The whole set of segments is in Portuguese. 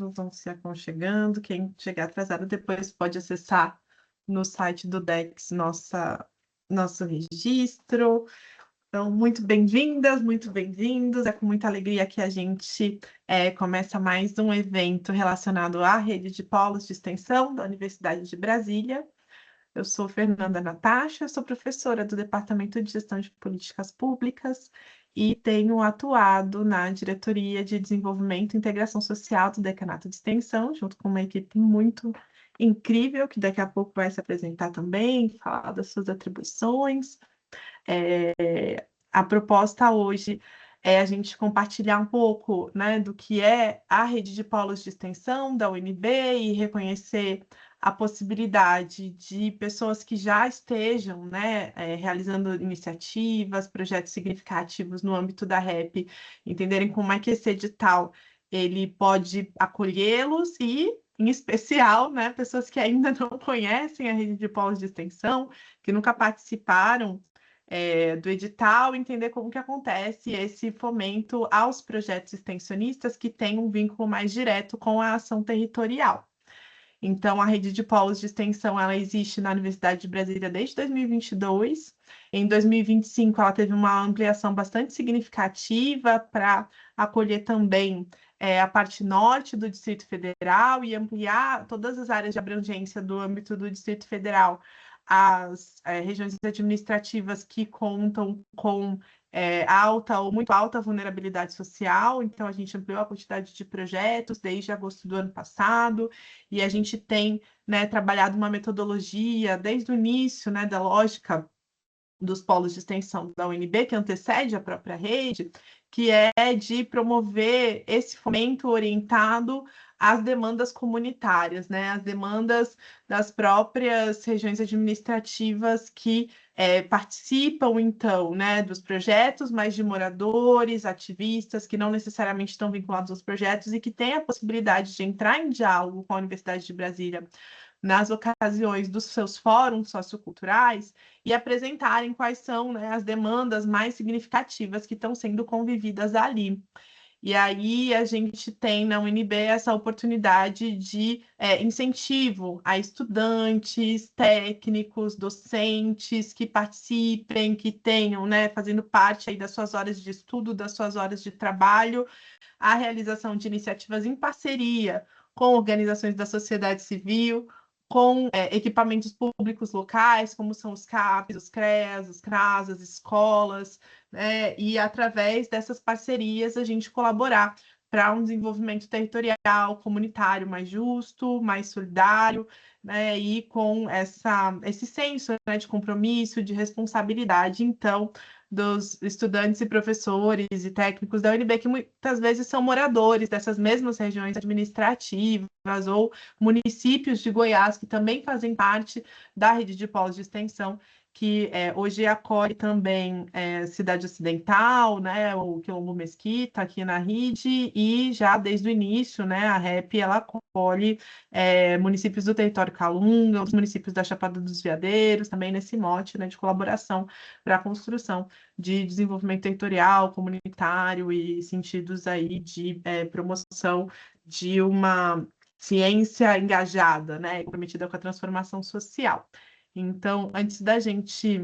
vão se aconchegando. Quem chegar atrasado depois pode acessar no site do Dex nosso registro. Então, muito bem-vindas, muito bem-vindos. É com muita alegria que a gente começa mais um evento relacionado à rede de polos de extensão da Universidade de Brasília. Eu sou Fernanda Natasha, sou professora do Departamento de Gestão de Políticas Públicas e tenho atuado na Diretoria de Desenvolvimento e Integração Social do Decanato de Extensão, junto com uma equipe muito incrível, que daqui a pouco vai se apresentar também, falar das suas atribuições. A proposta hoje é a gente compartilhar um pouco, né, do que é a rede de polos de extensão da UNB e reconhecer a possibilidade de pessoas que já estejam, né, realizando iniciativas, projetos significativos no âmbito da REP, entenderem como é que esse edital ele pode acolhê-los e, em especial, né, pessoas que ainda não conhecem a rede de polos de extensão, que nunca participaram do edital, entender como que acontece esse fomento aos projetos extensionistas que têm um vínculo mais direto com a ação territorial. Então, a rede de polos de extensão, ela existe na Universidade de Brasília desde 2022. Em 2025, ela teve uma ampliação bastante significativa para acolher também a parte norte do Distrito Federal e ampliar todas as áreas de abrangência do âmbito do Distrito Federal, as regiões administrativas que contam com alta ou muito alta vulnerabilidade social. Então, a gente ampliou a quantidade de projetos desde agosto do ano passado, e a gente tem, né, trabalhado uma metodologia desde o início, né, da lógica dos polos de extensão da UNB, que antecede a própria rede, que é de promover esse fomento orientado às demandas comunitárias, né, as demandas das próprias regiões administrativas que participam, então, né, dos projetos, mas de moradores, ativistas, que não necessariamente estão vinculados aos projetos e que têm a possibilidade de entrar em diálogo com a Universidade de Brasília nas ocasiões dos seus fóruns socioculturais e apresentarem quais são, né, as demandas mais significativas que estão sendo convividas ali. E aí a gente tem na UNB essa oportunidade de incentivo a estudantes, técnicos, docentes que participem, que tenham, né, fazendo parte aí das suas horas de estudo, das suas horas de trabalho, a realização de iniciativas em parceria com organizações da sociedade civil, com equipamentos públicos locais, como são os CAPs, os CREAs, os CRAS, as escolas, né? E através dessas parcerias a gente colaborar para um desenvolvimento territorial, comunitário mais justo, mais solidário, né? E com esse senso, né, de compromisso, de responsabilidade, então, dos estudantes e professores e técnicos da UNB, que muitas vezes são moradores dessas mesmas regiões administrativas ou municípios de Goiás, que também fazem parte da rede de polos de extensão, que hoje acolhe também Cidade Ocidental, né, o Quilombo Mesquita, aqui na rede, e já desde o início, né, a REP, ela acolhe municípios do território Calunga, os municípios da Chapada dos Veadeiros, também nesse mote, né, de colaboração para a construção de desenvolvimento territorial, comunitário e sentidos aí de promoção de uma ciência engajada, né, comprometida com a transformação social. Então, antes da gente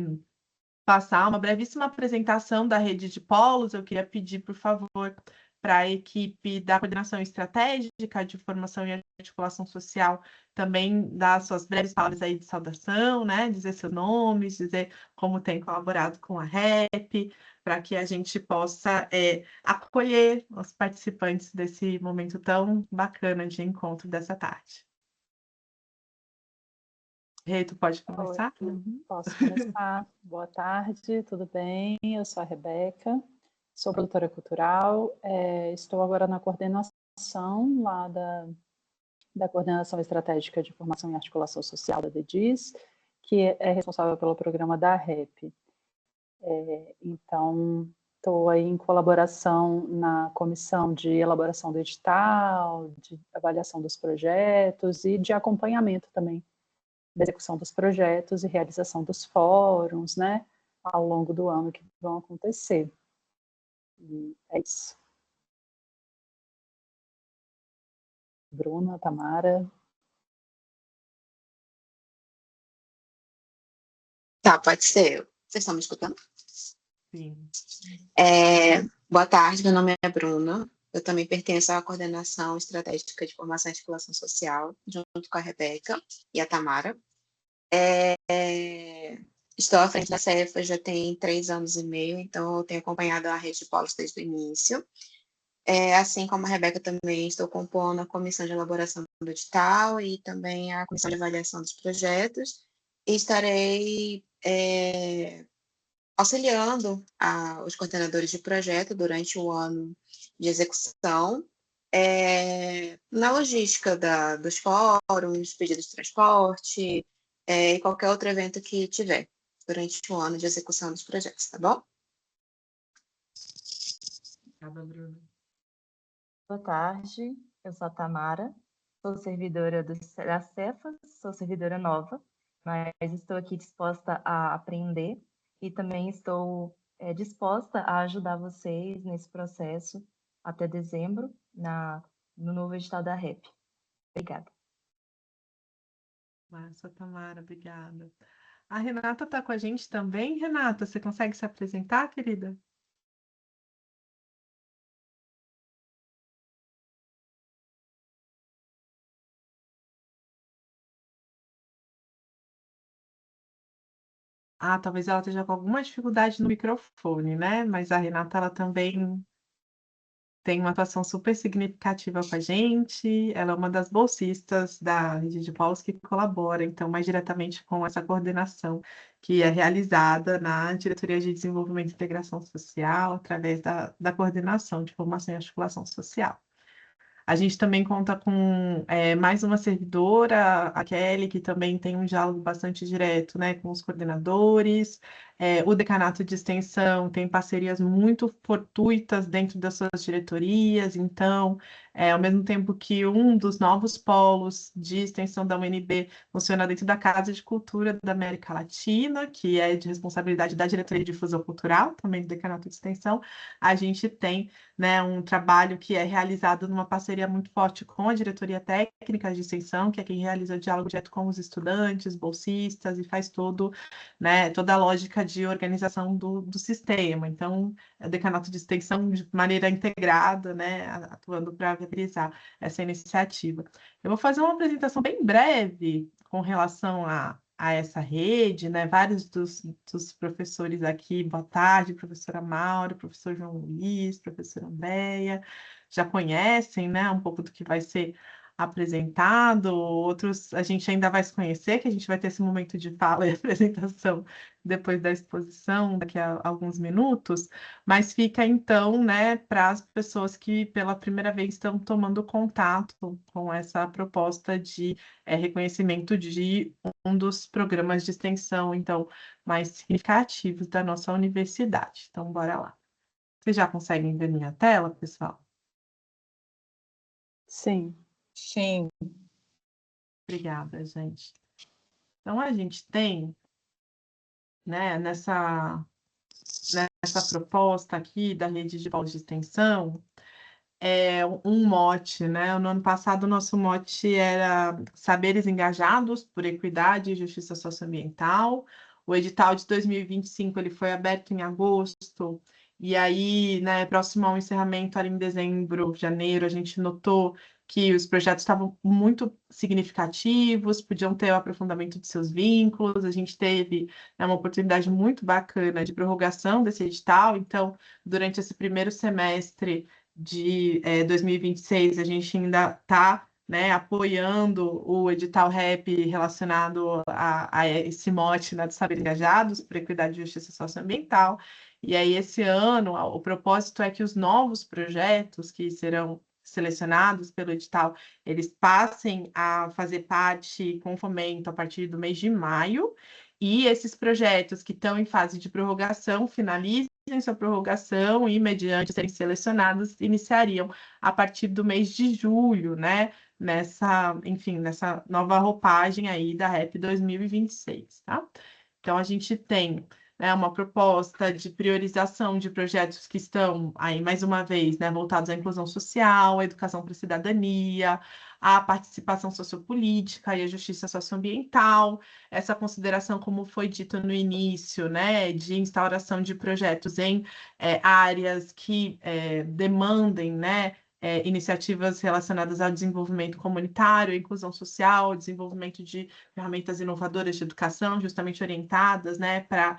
passar uma brevíssima apresentação da rede de polos, eu queria pedir, por favor, para a equipe da coordenação estratégica de formação e articulação social também dar suas breves palavras aí de saudação, né? Dizer seu nome, dizer como tem colaborado com a REP, para que a gente possa acolher os participantes desse momento tão bacana de encontro dessa tarde. Rei, tu pode começar? Posso começar. Boa tarde, tudo bem? Eu sou a Rebeca, sou produtora cultural, estou agora na coordenação lá da Coordenação Estratégica de Formação e Articulação Social da DEDIS, que é responsável pelo programa da REP. Então, estou aí em colaboração na comissão de elaboração do edital, de avaliação dos projetos e de acompanhamento também da execução dos projetos e realização dos fóruns, né, ao longo do ano que vão acontecer. E é isso. Bruna, Tamara. Tá, pode ser. Vocês estão me escutando? Sim. Boa tarde, meu nome é Bruna. Eu também pertenço à Coordenação Estratégica de Formação e Articulação Social, junto com a Rebeca e a Tamara. Estou à frente da CEFA já tem 3 anos e meio, então eu tenho acompanhado a rede de polos desde o início. Assim como a Rebeca, também estou compondo a comissão de elaboração do edital e também a comissão de avaliação dos projetos. E estarei auxiliando os coordenadores de projeto durante o ano de execução, na logística dos fóruns, pedidos de transporte, e qualquer outro evento que tiver durante o ano de execução dos projetos, tá bom? Obrigada, Bruna. Boa tarde, eu sou a Tamara, sou servidora da CEFA, sou servidora nova, mas estou aqui disposta a aprender e também estou disposta a ajudar vocês nesse processo até dezembro, no novo edital da REP. Obrigada. Massa, Tamara, obrigada. A Renata está com a gente também. Renata, você consegue se apresentar, querida? Ah, talvez ela esteja com alguma dificuldade no microfone, né? Mas a Renata, ela também tem uma atuação super significativa com a gente. Ela é uma das bolsistas da Rede de Polos que colabora, então, mais diretamente com essa coordenação que é realizada na Diretoria de Desenvolvimento e Integração Social, através da coordenação de formação e articulação social. A gente também conta com mais uma servidora, a Kelly, que também tem um diálogo bastante direto, né, com os coordenadores. O Decanato de Extensão tem parcerias muito fortuitas dentro das suas diretorias, então, ao mesmo tempo que um dos novos polos de extensão da UNB funciona dentro da Casa de Cultura da América Latina, que é de responsabilidade da Diretoria de Difusão Cultural, também do Decanato de Extensão, a gente tem, né, um trabalho que é realizado numa parceria muito forte com a diretoria técnica de extensão, que é quem realiza o diálogo direto com os estudantes, bolsistas, e faz né, toda a lógica de organização do sistema. Então, o decanato de extensão, de maneira integrada, né, atuando para viabilizar essa iniciativa. Eu vou fazer uma apresentação bem breve com relação a essa rede, né? Vários dos professores aqui, boa tarde, professora Maura, professor João Luiz, professora Andréia, já conhecem, né, um pouco do que vai ser apresentado, outros a gente ainda vai se conhecer, que a gente vai ter esse momento de fala e apresentação depois da exposição, daqui a alguns minutos, mas fica então, né, para as pessoas que pela primeira vez estão tomando contato com essa proposta de reconhecimento de um dos programas de extensão, então, mais significativos da nossa universidade. Então, bora lá. Vocês já conseguem ver minha tela, pessoal? Sim. Sim. Obrigada, gente. Então, a gente tem, né, nessa proposta aqui da rede de polos de extensão, um mote, né? No ano passado, o nosso mote era Saberes Engajados por Equidade e Justiça Socioambiental. O edital de 2025 ele foi aberto em agosto, e aí, né, próximo ao encerramento, ali em dezembro, janeiro, a gente notou que os projetos estavam muito significativos, podiam ter o aprofundamento de seus vínculos. A gente teve, né, uma oportunidade muito bacana de prorrogação desse edital, então, durante esse primeiro semestre de 2026, a gente ainda está, né, apoiando o edital REP relacionado a esse mote, né, dos saberes engajados por equidade e justiça socioambiental. E aí, esse ano, o propósito é que os novos projetos que serão selecionados pelo edital, eles passem a fazer parte com fomento a partir do mês de maio, e esses projetos que estão em fase de prorrogação finalizem sua prorrogação e, mediante serem selecionados, iniciariam a partir do mês de julho, né? Enfim, nessa nova roupagem aí da REP 2026, tá? Então, a gente tem, né, uma proposta de priorização de projetos que estão, aí mais uma vez, né, voltados à inclusão social, à educação para a cidadania, à participação sociopolítica e à justiça socioambiental, essa consideração, como foi dito no início, né, de instauração de projetos em áreas que demandem, né, iniciativas relacionadas ao desenvolvimento comunitário, inclusão social, desenvolvimento de ferramentas inovadoras de educação, justamente orientadas, né, para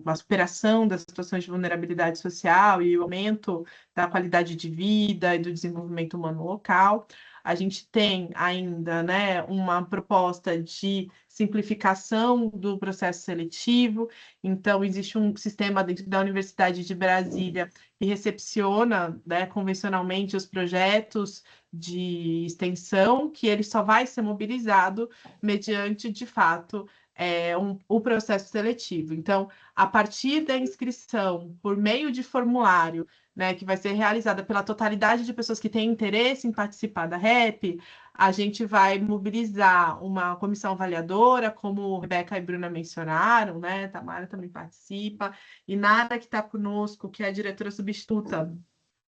a superação das situações de vulnerabilidade social e o aumento da qualidade de vida e do desenvolvimento humano local. A gente tem ainda, né, uma proposta de simplificação do processo seletivo. Então, existe um sistema dentro da Universidade de Brasília que recepciona, né, convencionalmente os projetos de extensão, que ele só vai ser mobilizado mediante, de fato, o processo seletivo. Então, a partir da inscrição por meio de formulário, né, que vai ser realizada pela totalidade de pessoas que têm interesse em participar da REP, a gente vai mobilizar uma comissão avaliadora, como Rebeca e Bruna mencionaram, né? Tamara também participa, e Nara, que está conosco, que é a diretora substituta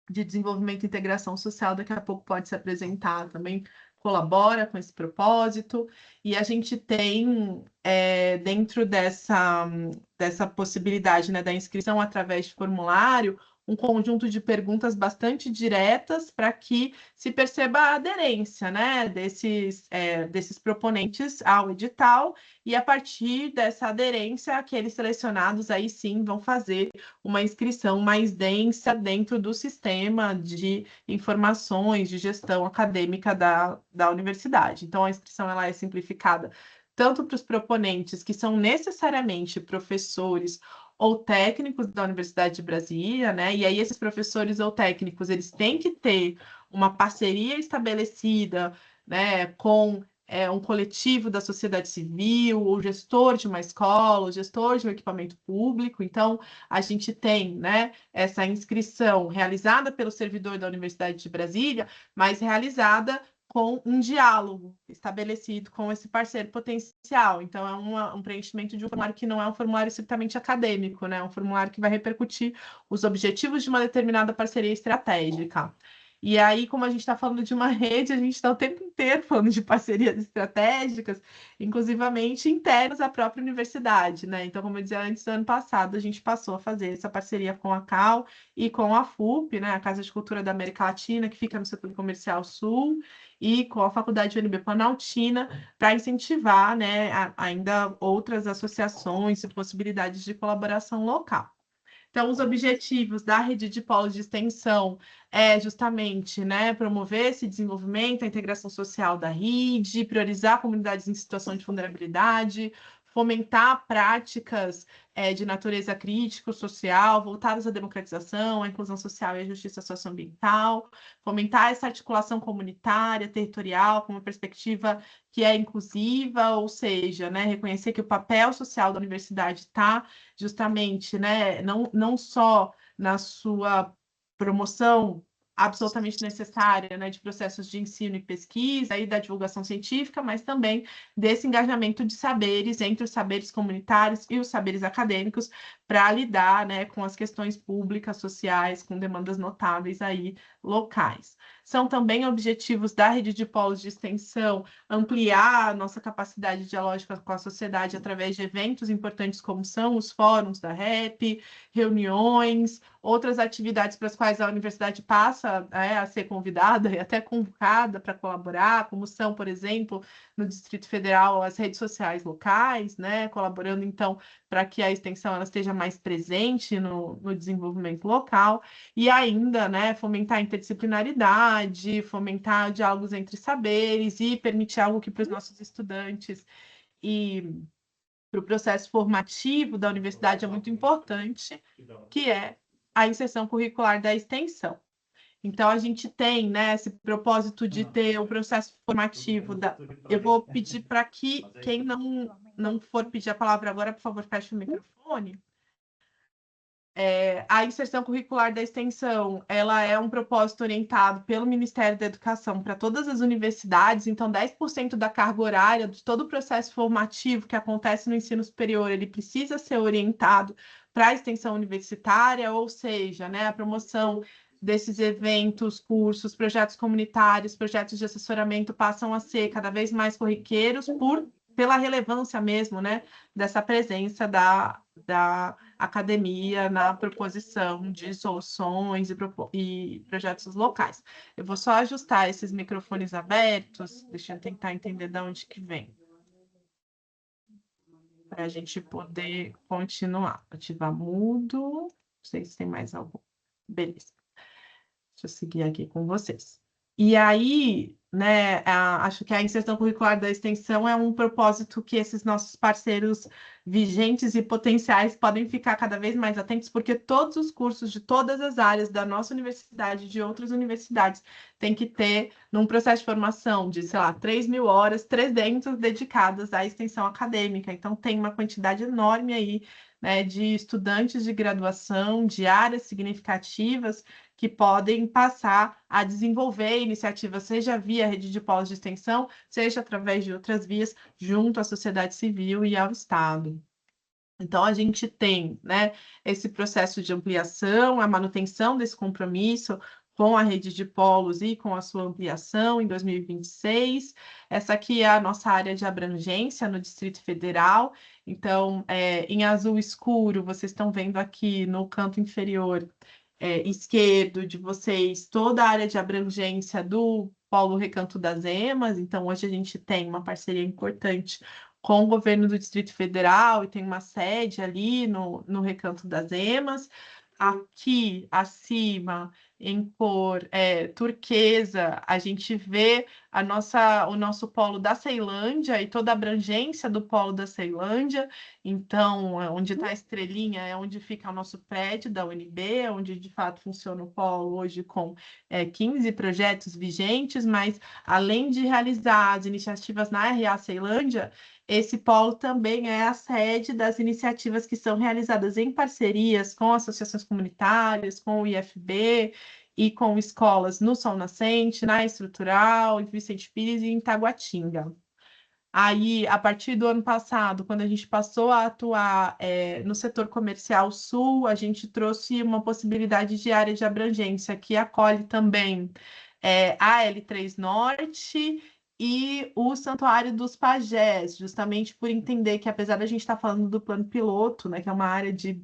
de Desenvolvimento e Integração Social, daqui a pouco pode se apresentar também, colabora com esse propósito, e a gente tem, dentro dessa possibilidade, né, da inscrição através de formulário, um conjunto de perguntas bastante diretas para que se perceba a aderência, né, desses proponentes ao edital, e a partir dessa aderência, aqueles selecionados aí sim vão fazer uma inscrição mais densa dentro do sistema de informações de gestão acadêmica da universidade. Então, a inscrição ela é simplificada tanto para os proponentes, que são necessariamente professores ou técnicos da Universidade de Brasília, né? E aí esses professores ou técnicos, eles têm que ter uma parceria estabelecida, né, com um coletivo da sociedade civil, o gestor de uma escola, o gestor de um equipamento público. Então, a gente tem, né, essa inscrição realizada pelo servidor da Universidade de Brasília, mas realizada com um diálogo estabelecido com esse parceiro potencial. Então, é um preenchimento de um formulário que não é um formulário estritamente acadêmico, né? É um formulário que vai repercutir os objetivos de uma determinada parceria estratégica. E aí, como a gente está falando de uma rede, a gente está o tempo inteiro falando de parcerias estratégicas, inclusivamente internas à própria universidade, né? Então, como eu dizia antes, no ano passado, a gente passou a fazer essa parceria com a CAL e com a FUP, né? A Casa de Cultura da América Latina, que fica no setor comercial sul, e com a Faculdade UNB Planaltina, para incentivar, né, ainda outras associações e possibilidades de colaboração local. Então, os objetivos da rede de polos de extensão é justamente, né, promover esse desenvolvimento, a integração social da rede, priorizar comunidades em situação de vulnerabilidade, fomentar práticas de natureza crítico-social, voltadas à democratização, à inclusão social e à justiça socioambiental, fomentar essa articulação comunitária, territorial, com uma perspectiva que é inclusiva, ou seja, né, reconhecer que o papel social da universidade está justamente, né, não só na sua promoção absolutamente necessária, né, de processos de ensino e pesquisa e da divulgação científica, mas também desse engajamento de saberes entre os saberes comunitários e os saberes acadêmicos para lidar, né, com as questões públicas, sociais, com demandas notáveis aí locais. São também objetivos da rede de polos de extensão ampliar a nossa capacidade dialógica com a sociedade através de eventos importantes como são os fóruns da REP, reuniões, outras atividades para as quais a universidade passa a ser convidada e até convocada para colaborar, como são, por exemplo, no Distrito Federal, as redes sociais locais, né, colaborando, então, para que a extensão ela esteja mais presente no desenvolvimento local, e ainda, né, fomentar a interdisciplinaridade, fomentar diálogos entre saberes e permitir algo que para os nossos estudantes e para o processo formativo da universidade é muito importante, que é a inserção curricular da extensão. Então, a gente tem, né, esse propósito de ter o processo formativo da... Eu vou pedir para que quem não for pedir a palavra agora, por favor, feche o microfone. A inserção curricular da extensão, ela é um propósito orientado pelo Ministério da Educação para todas as universidades, então 10% da carga horária de todo o processo formativo que acontece no ensino superior, ele precisa ser orientado para a extensão universitária, ou seja, né, a promoção desses eventos, cursos, projetos comunitários, projetos de assessoramento passam a ser cada vez mais corriqueiros pela relevância mesmo, né, dessa presença da academia na proposição de soluções e projetos locais. Eu vou só ajustar esses microfones abertos, deixa eu tentar entender de onde que vem, para a gente poder continuar. Ativar mudo, não sei se tem mais algum. Beleza. Deixa eu seguir aqui com vocês. E aí, né, acho que a inserção curricular da extensão é um propósito que esses nossos parceiros vigentes e potenciais podem ficar cada vez mais atentos, porque todos os cursos de todas as áreas da nossa universidade e de outras universidades têm que ter, num processo de formação de, sei lá, 3.000 horas, 300 dedicadas à extensão acadêmica. Então, tem uma quantidade enorme aí, né, de estudantes de graduação, de áreas significativas, que podem passar a desenvolver iniciativas, seja via rede de polos de extensão, seja através de outras vias, junto à sociedade civil e ao Estado. Então, a gente tem, né, esse processo de ampliação, a manutenção desse compromisso com a rede de polos e com a sua ampliação em 2026. Essa aqui é a nossa área de abrangência no Distrito Federal. Então, em azul escuro, vocês estão vendo aqui no canto inferior esquerdo de vocês toda a área de abrangência do Polo Recanto das Emas. Então, hoje a gente tem uma parceria importante com o governo do Distrito Federal e tem uma sede ali no Recanto das Emas. Aqui acima, em cor turquesa, a gente vê o nosso polo da Ceilândia e toda a abrangência do polo da Ceilândia. Então, onde está a estrelinha é onde fica o nosso prédio da UNB, onde de fato funciona o polo hoje com 15 projetos vigentes, mas além de realizar as iniciativas na RA Ceilândia, esse polo também é a sede das iniciativas que são realizadas em parcerias com associações comunitárias, com o IFB e com escolas no Sol Nascente, na Estrutural, em Vicente Pires e em Taguatinga. Aí, a partir do ano passado, quando a gente passou a atuar no setor comercial sul, a gente trouxe uma possibilidade de área de abrangência que acolhe também a L3 Norte e o Santuário dos Pajés, justamente por entender que, apesar da gente estar falando do plano piloto, né, que é uma área de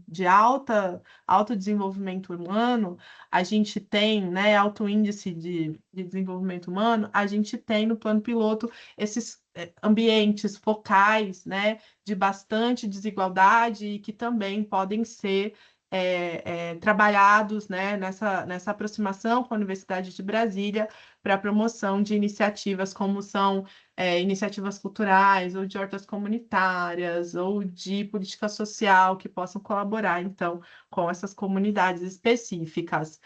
alto desenvolvimento humano, a gente tem, né, alto índice de desenvolvimento humano, a gente tem no plano piloto esses ambientes focais, né, de bastante desigualdade e que também podem ser trabalhados, né, nessa aproximação com a Universidade de Brasília para a promoção de iniciativas como são iniciativas culturais ou de hortas comunitárias ou de política social que possam colaborar, então, com essas comunidades específicas.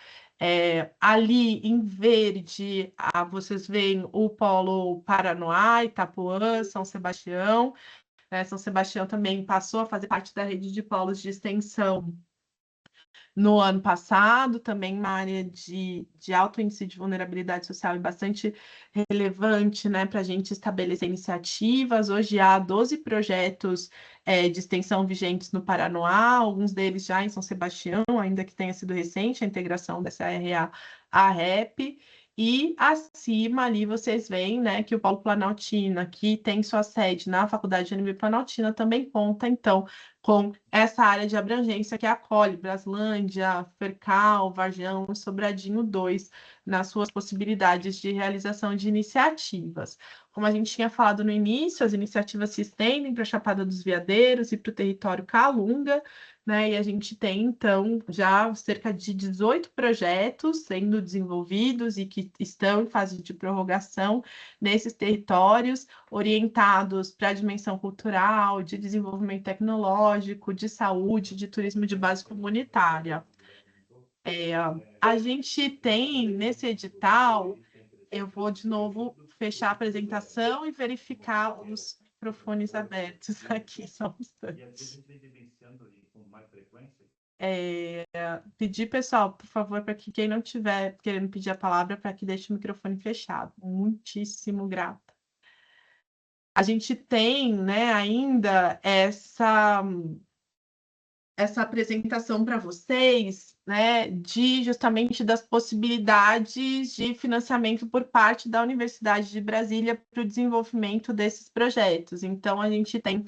Ali em verde, vocês veem o polo Paranoá, Itapuã, São Sebastião. São Sebastião também passou a fazer parte da rede de polos de extensão no ano passado, também uma área de alto índice de vulnerabilidade social e bastante relevante, né, para a gente estabelecer iniciativas. Hoje há 12 projetos de extensão vigentes no Paranoá, alguns deles já em São Sebastião, ainda que tenha sido recente a integração dessa RA à REP. E acima ali vocês veem, né, que o Polo Planaltina, que tem sua sede na Faculdade de UNB Planaltina, também conta, então, com essa área de abrangência que acolhe Braslândia, Fercal, Varjão e Sobradinho 2 nas suas possibilidades de realização de iniciativas. Como a gente tinha falado no início, as iniciativas se estendem para a Chapada dos Veadeiros e para o território Calunga, né? E a gente tem, então, já cerca de 18 projetos sendo desenvolvidos e que estão em fase de prorrogação nesses territórios, orientados para a dimensão cultural, de desenvolvimento tecnológico, de saúde, de turismo de base comunitária. A gente tem nesse edital, eu vou de novo fechar a apresentação e verificar os microfones abertos aqui, só um instante. pedir, pessoal, por favor, para que quem não estiver querendo pedir a palavra, para que deixe o microfone fechado. Muitíssimo grata. A gente tem, né, ainda essa apresentação para vocês, né, de justamente das possibilidades de financiamento por parte da Universidade de Brasília para o desenvolvimento desses projetos. Então, a gente tem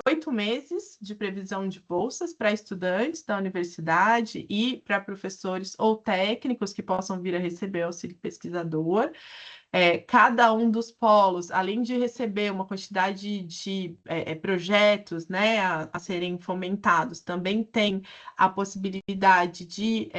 8 meses de previsão de bolsas para estudantes da universidade e para professores ou técnicos que possam vir a receber auxílio pesquisador. Cada um dos polos, além de receber uma quantidade de projetos, né, a serem fomentados, também tem a possibilidade de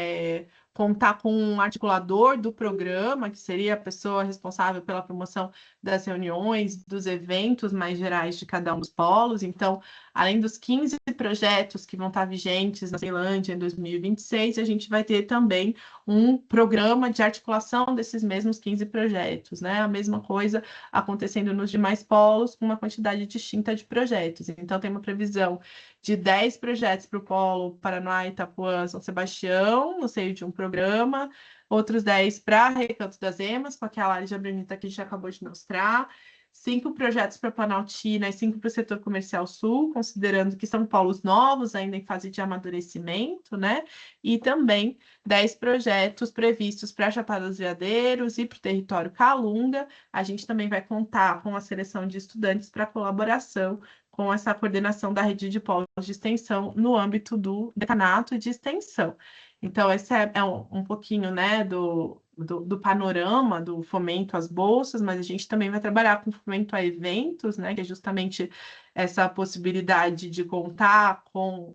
contar com um articulador do programa, que seria a pessoa responsável pela promoção das reuniões, dos eventos mais gerais de cada um dos polos. Então, além dos 15 projetos que vão estar vigentes na Ceilândia em 2026, a gente vai ter também um programa de articulação desses mesmos 15 projetos, né? A mesma coisa acontecendo nos demais polos, com uma quantidade distinta de projetos. Então, tem uma previsão de 10 projetos para o polo Paranoá, Itapuã, São Sebastião, no seio de um programa, outros 10 para Recanto das Emas, com aquela área de Abranita que a gente acabou de mostrar, 5 projetos para Planaltina e 5 para o setor comercial sul, considerando que são polos novos, ainda em fase de amadurecimento, né? E também 10 projetos previstos para Chapada dos Veadeiros e para o território Calunga. A gente também vai contar com a seleção de estudantes para colaboração com essa coordenação da rede de polos de extensão no âmbito do decanato de extensão. Então, esse é um pouquinho, né, do panorama do fomento às bolsas, mas a gente também vai trabalhar com fomento a eventos, né, que é justamente essa possibilidade de contar com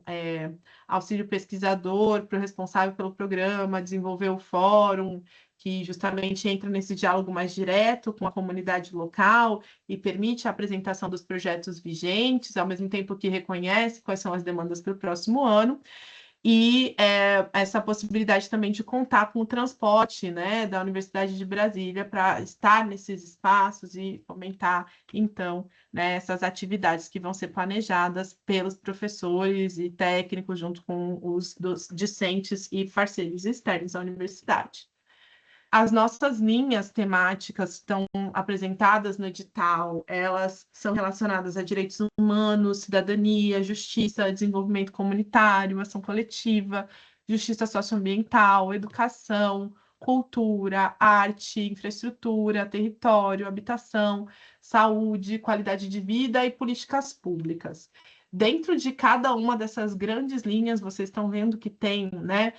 auxílio pesquisador para o responsável pelo programa, desenvolver o fórum, que justamente entra nesse diálogo mais direto com a comunidade local e permite a apresentação dos projetos vigentes, ao mesmo tempo que reconhece quais são as demandas para o próximo ano. E essa possibilidade também de contar com o transporte, né, da Universidade de Brasília para estar nesses espaços e fomentar, então, né, essas atividades que vão ser planejadas pelos professores e técnicos junto com os discentes e parceiros externos à universidade. As nossas linhas temáticas estão apresentadas no edital, elas são relacionadas a direitos humanos, cidadania, justiça, desenvolvimento comunitário, ação coletiva, justiça socioambiental, educação, cultura, arte, infraestrutura, território, habitação, saúde, qualidade de vida e políticas públicas. Dentro de cada uma dessas grandes linhas, vocês estão vendo que tem, né,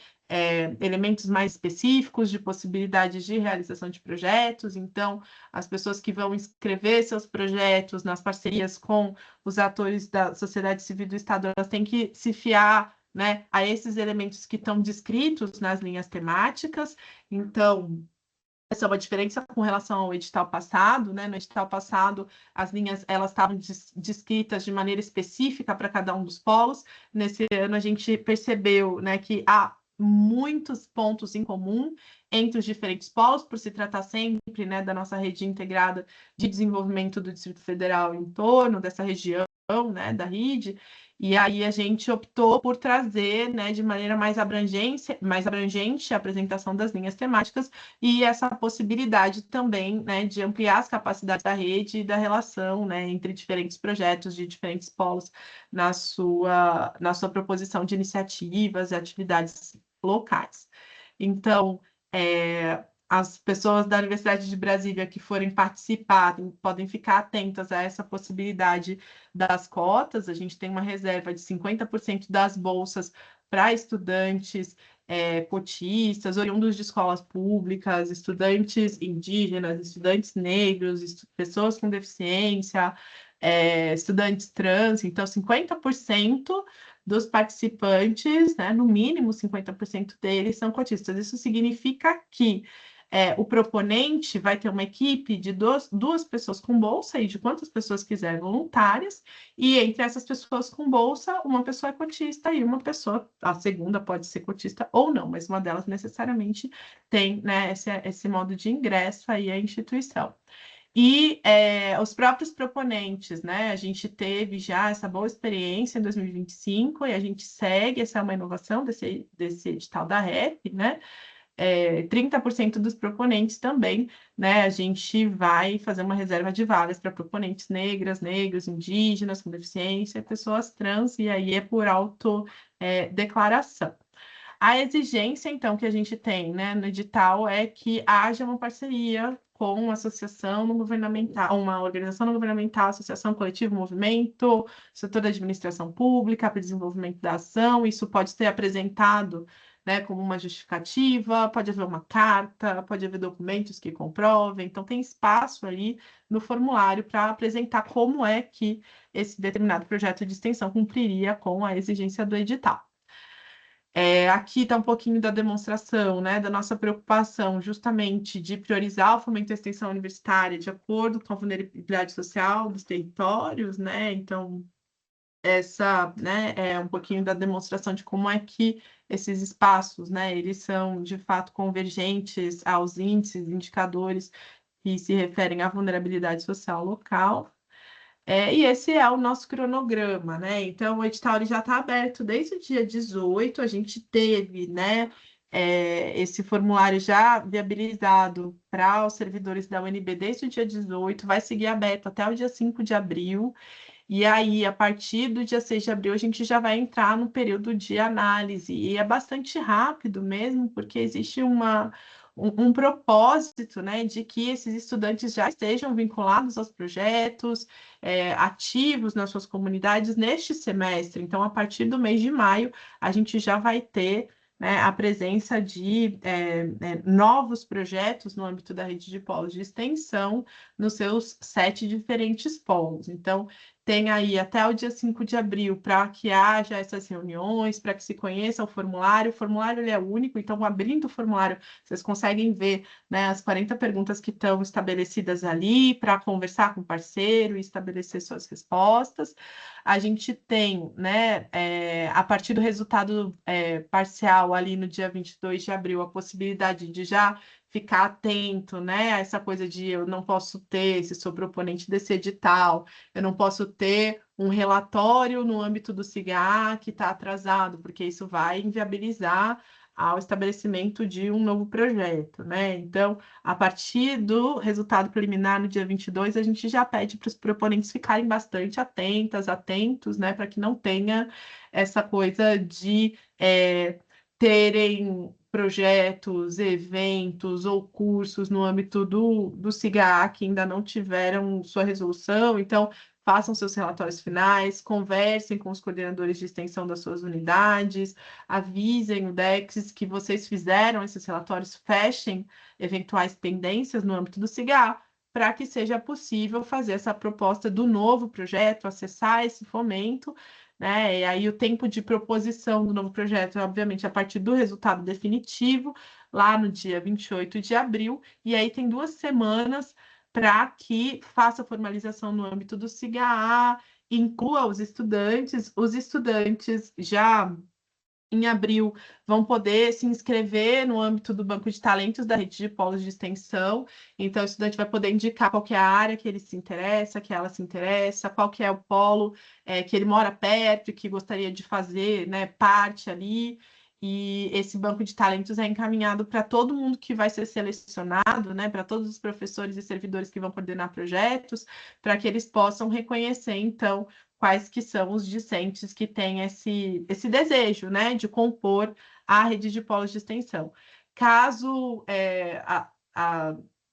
elementos mais específicos de possibilidades de realização de projetos. Então, as pessoas que vão inscrever seus projetos nas parcerias com os atores da sociedade civil do Estado, elas têm que se fiar, né, a esses elementos que estão descritos nas linhas temáticas. Então, essa é uma diferença com relação ao edital passado, né? No edital passado, as linhas elas estavam descritas de maneira específica para cada um dos polos. Nesse ano, a gente percebeu, né, que há muitos pontos em comum entre os diferentes polos, por se tratar sempre, né, da nossa rede integrada de desenvolvimento do Distrito Federal em torno dessa região, né, da RID. E aí a gente optou por trazer, né, de maneira mais abrangente a apresentação das linhas temáticas e essa possibilidade também, né, de ampliar as capacidades da rede e da relação, né, entre diferentes projetos de diferentes polos na sua proposição de iniciativas e atividades locais. Então, as pessoas da Universidade de Brasília que forem participar podem ficar atentas a essa possibilidade das cotas. A gente tem uma reserva de 50% das bolsas para estudantes cotistas, oriundos de escolas públicas, estudantes indígenas, estudantes negros, pessoas com deficiência, estudantes trans. Então, 50% dos participantes, né, no mínimo 50% deles são cotistas. Isso significa que o proponente vai ter uma equipe de duas pessoas com bolsa e de quantas pessoas quiser voluntárias, e entre essas pessoas com bolsa, uma pessoa é cotista e uma pessoa, a segunda pode ser cotista ou não, mas uma delas necessariamente tem, né, esse modo de ingresso aí à instituição. E os próprios proponentes, né? A gente teve já essa boa experiência em 2025 e a gente segue, essa é uma inovação desse edital da REP, né? 30% dos proponentes também, né? A gente vai fazer uma reserva de vagas para proponentes negras, negros, indígenas, com deficiência, pessoas trans, e aí é por autodeclaração. A exigência, então, que a gente tem, né, no edital é que haja uma parceria com uma associação não governamental, uma organização não governamental, associação, coletivo, movimento, setor da administração pública para desenvolvimento da ação. Isso pode ser apresentado, né, como uma justificativa, pode haver uma carta, pode haver documentos que comprovem. Então, tem espaço ali no formulário para apresentar como é que esse determinado projeto de extensão cumpriria com a exigência do edital. Aqui está um pouquinho da demonstração, né, da nossa preocupação justamente de priorizar o fomento da extensão universitária de acordo com a vulnerabilidade social dos territórios, né, então essa, né, é um pouquinho da demonstração de como é que esses espaços, né, eles são de fato convergentes aos índices, indicadores que se referem à vulnerabilidade social local. E esse é o nosso cronograma, né? Então, o edital ele já está aberto desde o dia 18, a gente teve, né, esse formulário já viabilizado para os servidores da UNB desde o dia 18, vai seguir aberto até o dia 5 de abril, e aí, a partir do dia 6 de abril, a gente já vai entrar no período de análise, e é bastante rápido mesmo, porque existe um propósito, né, de que esses estudantes já estejam vinculados aos projetos, ativos nas suas comunidades neste semestre. Então, a partir do mês de maio, a gente já vai ter, né, a presença de novos projetos no âmbito da rede de polos de extensão nos seus 7 diferentes polos. Então, tem aí até o dia 5 de abril para que haja essas reuniões, para que se conheça o formulário. O formulário ele é único, então, abrindo o formulário, vocês conseguem ver, né, as 40 perguntas que estão estabelecidas ali para conversar com o parceiro e estabelecer suas respostas. A gente tem, né, a partir do resultado parcial ali no dia 22 de abril, a possibilidade de já ficar atento, né, a essa coisa de eu não posso ter, se sou proponente desse edital, eu não posso ter um relatório no âmbito do SIGA que está atrasado, porque isso vai inviabilizar ao estabelecimento de um novo projeto, né? Então, a partir do resultado preliminar no dia 22, a gente já pede para os proponentes ficarem bastante atentos, né, para que não tenha essa coisa de terem projetos, eventos ou cursos no âmbito do SIGA que ainda não tiveram sua resolução. Então, façam seus relatórios finais, conversem com os coordenadores de extensão das suas unidades, avisem o DEX que vocês fizeram esses relatórios, fechem eventuais pendências no âmbito do SIGA, para que seja possível fazer essa proposta do novo projeto, acessar esse fomento, né? E aí o tempo de proposição do novo projeto é, obviamente, a partir do resultado definitivo, lá no dia 28 de abril, e aí tem 2 semanas para que faça a formalização no âmbito do SIGA, inclua os estudantes já em abril vão poder se inscrever no âmbito do banco de talentos da rede de polos de extensão. Então, o estudante vai poder indicar qual que é a área que ele se interessa, que ela se interessa, qual que é o polo que ele mora perto e que gostaria de fazer, né, parte ali. E esse banco de talentos é encaminhado para todo mundo que vai ser selecionado, né, para todos os professores e servidores que vão coordenar projetos, para que eles possam reconhecer, então, quais que são os discentes que têm esse desejo, né, de compor a rede de polos de extensão. Caso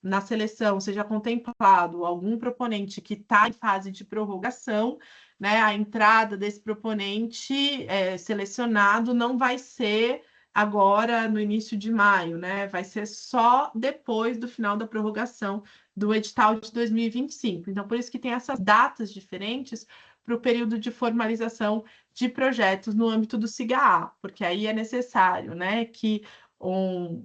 na seleção seja contemplado algum proponente que está em fase de prorrogação, né, a entrada desse proponente selecionado não vai ser agora no início de maio, né, vai ser só depois do final da prorrogação do edital de 2025. Então, por isso que tem essas datas diferentes para o período de formalização de projetos no âmbito do SIGA, porque aí é necessário, né, que um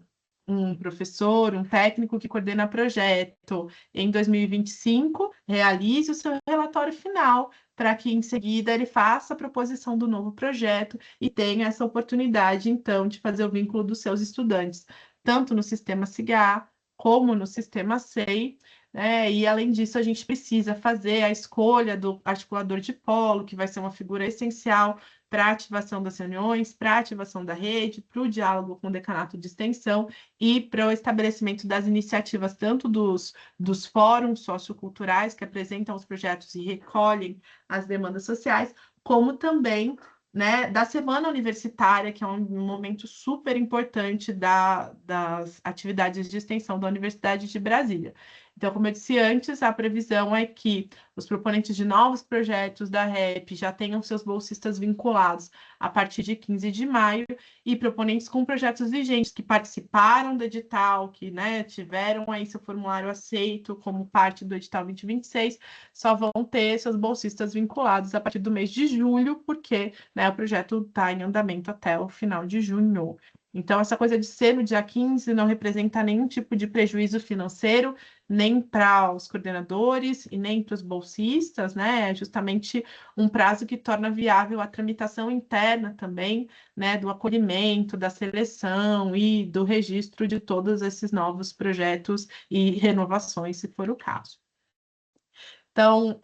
professor, um técnico que coordena projeto em 2025 realize o seu relatório final, para que em seguida ele faça a proposição do novo projeto e tenha essa oportunidade, então, de fazer o vínculo dos seus estudantes, tanto no sistema SIGA como no sistema SEI, né? E além disso, a gente precisa fazer a escolha do articulador de polo, que vai ser uma figura essencial para a ativação das reuniões, para a ativação da rede, para o diálogo com o decanato de extensão e para o estabelecimento das iniciativas, tanto dos fóruns socioculturais que apresentam os projetos e recolhem as demandas sociais, como também, né, da semana universitária, que é um momento super importante das atividades de extensão da Universidade de Brasília. Então, como eu disse antes, a previsão é que os proponentes de novos projetos da REP já tenham seus bolsistas vinculados a partir de 15 de maio e proponentes com projetos vigentes que participaram do edital, que, né, tiveram aí seu formulário aceito como parte do edital 2026, só vão ter seus bolsistas vinculados a partir do mês de julho, porque, né, o projeto está em andamento até o final de junho. Então, essa coisa de ser no dia 15 não representa nenhum tipo de prejuízo financeiro, nem para os coordenadores e nem para os bolsistas, né? É justamente um prazo que torna viável a tramitação interna também, né? Do acolhimento, da seleção e do registro de todos esses novos projetos e renovações, se for o caso. Então,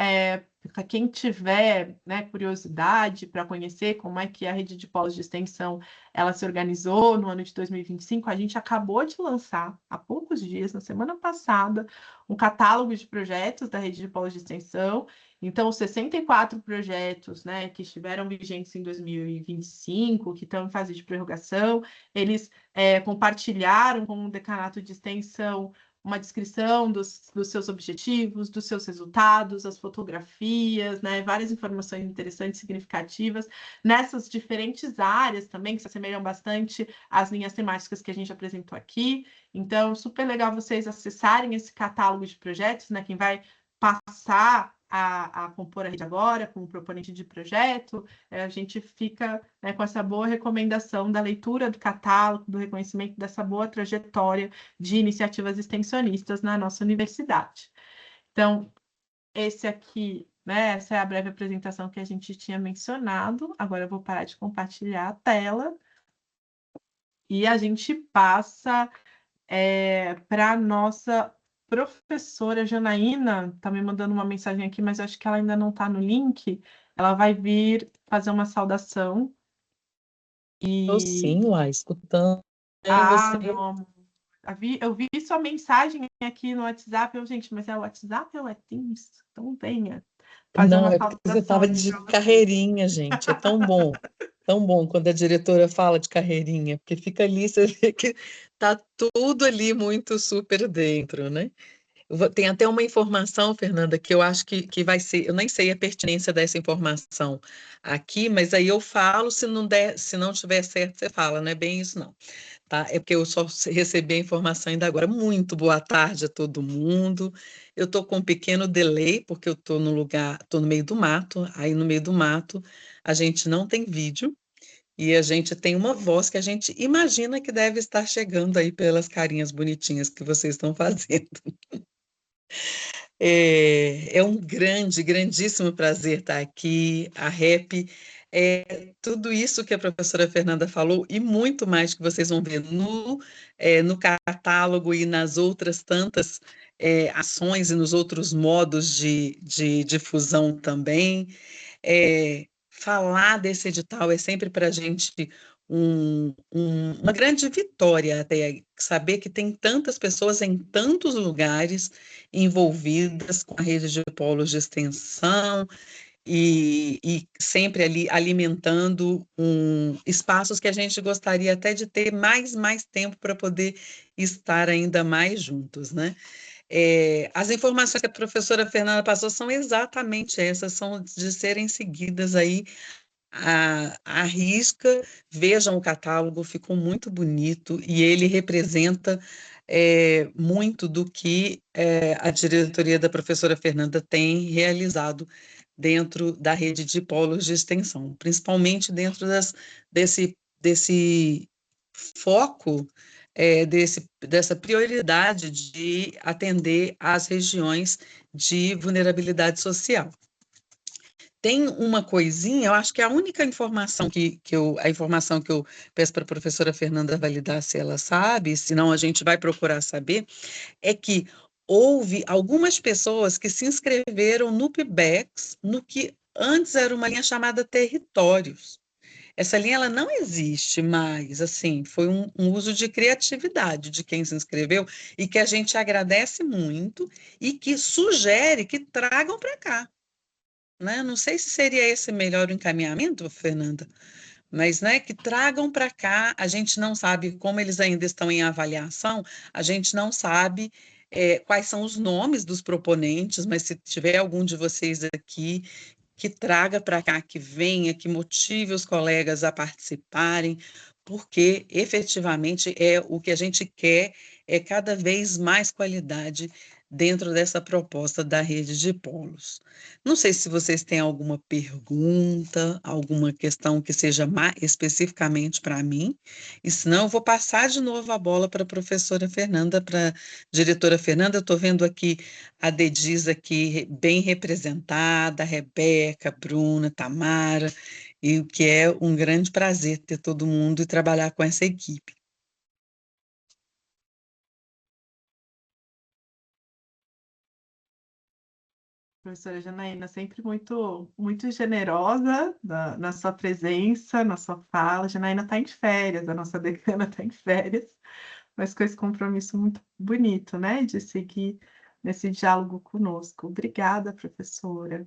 para quem tiver, né, curiosidade para conhecer como é que a rede de polos de extensão ela se organizou no ano de 2025, a gente acabou de lançar, há poucos dias, na semana passada, um catálogo de projetos da rede de polos de extensão. Então, os 64 projetos, né, que estiveram vigentes em 2025, que estão em fase de prorrogação, eles compartilharam com o decanato de extensão uma descrição dos seus objetivos, dos seus resultados, as fotografias, né, várias informações interessantes, significativas, nessas diferentes áreas também, que se assemelham bastante às linhas temáticas que a gente apresentou aqui. Então, super legal vocês acessarem esse catálogo de projetos, né, quem vai passar a compor a rede agora, como proponente de projeto, a gente fica, né, com essa boa recomendação da leitura do catálogo, do reconhecimento dessa boa trajetória de iniciativas extensionistas na nossa universidade. Então, esse aqui, né, essa é a breve apresentação que a gente tinha mencionado. Agora eu vou parar de compartilhar a tela e a gente passa para a nossa professora Janaína. Está me mandando uma mensagem aqui, mas acho que ela ainda não está no link. Ela vai vir fazer uma saudação. Estou sim, lá, escutando. Ah, Você... meu amor. Eu vi sua mensagem aqui no WhatsApp. Gente, mas é o WhatsApp ou é Teams? Então venha fazer Não, uma é porque você saudação estava aqui de para você. carreirinha, gente. É tão bom quando a diretora fala de carreirinha, porque fica ali, você vê que tá tudo ali muito super dentro, né? Tem até uma informação, Fernanda, que eu acho que vai ser, eu nem sei a pertinência dessa informação aqui, mas aí eu falo, se não der, se não estiver certo, você fala, não é bem isso, não. Tá? É porque eu só recebi a informação ainda agora. Muito boa tarde a todo mundo. Eu estou com um pequeno delay, porque eu estou no lugar, estou no meio do mato. Aí no meio do mato a gente não tem vídeo e a gente tem uma voz que a gente imagina que deve estar chegando aí pelas carinhas bonitinhas que vocês estão fazendo. É um grandíssimo prazer estar aqui. A REP é tudo isso que a professora Fernanda falou e muito mais que vocês vão ver no catálogo e nas outras tantas ações e nos outros modos de difusão também. Falar desse edital é sempre para a gente uma grande vitória, até saber que tem tantas pessoas em tantos lugares envolvidas com a rede de polos de extensão e sempre ali alimentando espaços que a gente gostaria até de ter mais tempo para poder estar ainda mais juntos, né? As informações que a professora Fernanda passou são exatamente essas, são de serem seguidas aí à risca. Vejam o catálogo, ficou muito bonito e ele representa muito do que a diretoria da professora Fernanda tem realizado dentro da rede de polos de extensão, principalmente dentro desse foco, dessa prioridade de atender às regiões de vulnerabilidade social. Tem uma coisinha, eu acho que a única informação a informação que eu peço para a professora Fernanda validar se ela sabe, senão a gente vai procurar saber, é que houve algumas pessoas que se inscreveram no PIBEX, no que antes era uma linha chamada Territórios. Essa linha ela não existe mais, assim, foi um uso de criatividade de quem se inscreveu e que a gente agradece muito e que sugere que tragam para cá, né? Não sei se seria esse melhor o encaminhamento, Fernanda, mas, né, que tragam para cá, a gente não sabe como eles ainda estão em avaliação, a gente não sabe quais são os nomes dos proponentes, mas se tiver algum de vocês aqui que traga para cá, que venha, que motive os colegas a participarem, porque efetivamente o que a gente quer é cada vez mais qualidade dentro dessa proposta da rede de polos. Não sei se vocês têm alguma pergunta, alguma questão que seja especificamente para mim, e senão eu vou passar de novo a bola para a professora Fernanda, para a diretora Fernanda. Eu estou vendo aqui a Dediza aqui bem representada, a Rebeca, a Bruna, Tamara, e o que é um grande prazer ter todo mundo e trabalhar com essa equipe. Professora Janaína, sempre muito generosa na sua presença, na sua fala. Janaína está em férias, a nossa decana está em férias, mas com esse compromisso muito bonito, né, de seguir nesse diálogo conosco. Obrigada, professora.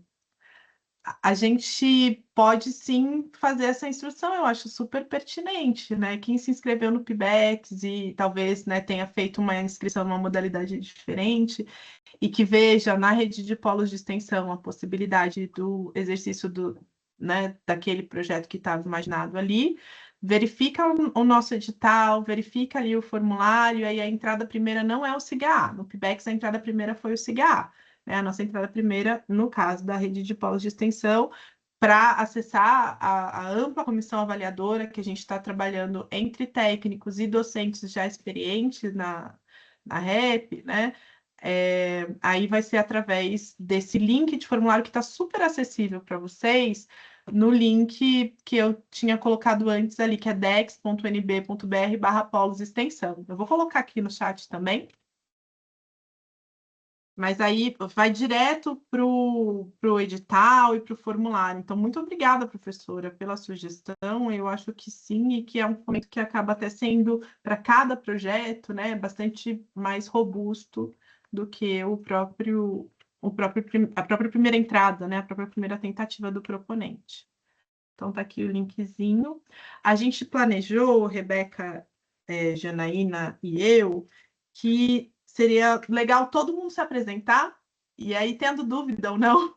A gente pode sim fazer essa instrução, eu acho super pertinente, né? Quem se inscreveu no PIBEX e talvez, né, tenha feito uma inscrição numa modalidade diferente e que veja na rede de polos de extensão a possibilidade do exercício né, daquele projeto que estava imaginado ali, verifica o nosso edital, verifica ali o formulário, aí a entrada primeira não é o SIGA. No PIBEX a entrada primeira foi o SIGA, né? A nossa entrada primeira, no caso da rede de polos de extensão, para acessar a ampla comissão avaliadora que a gente está trabalhando entre técnicos e docentes já experientes na REP, né? Aí vai ser através desse link de formulário que está super acessível para vocês, no link que eu tinha colocado antes ali, que é dex.nb.br/polos extensão. Eu vou colocar aqui no chat também. Mas aí vai direto para o edital e para o formulário. Então, muito obrigada, professora, pela sugestão. Eu acho que sim, e que é um momento que acaba até sendo, para cada projeto, né, bastante mais robusto do que a própria primeira entrada, né, a própria primeira tentativa do proponente. Então, tá aqui o linkzinho. A gente planejou, Rebeca, Janaína e eu, que seria legal todo mundo se apresentar, e aí, tendo dúvida ou não,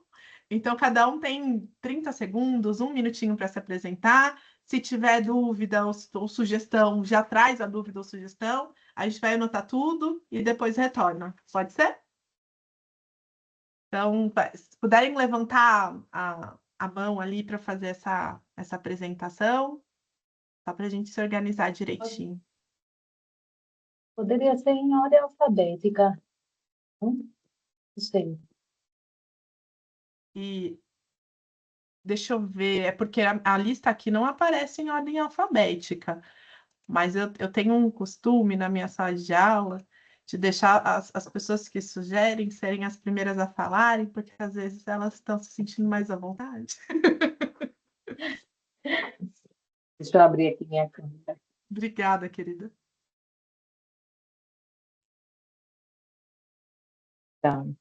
então cada um tem 30 segundos, um minutinho para se apresentar. Se tiver dúvida ou sugestão, já traz a dúvida ou sugestão, a gente vai anotar tudo e depois retorna. Pode ser? Então, se puderem levantar a mão ali para fazer essa apresentação, só para a gente se organizar direitinho. Poderia ser em ordem alfabética. Não sei. E deixa eu ver, é porque a lista aqui não aparece em ordem alfabética, mas eu tenho um costume na minha sala de aula de deixar as pessoas que sugerem serem as primeiras a falarem, porque às vezes elas estão se sentindo mais à vontade. Deixa eu abrir aqui minha câmera. Obrigada, querida. Então,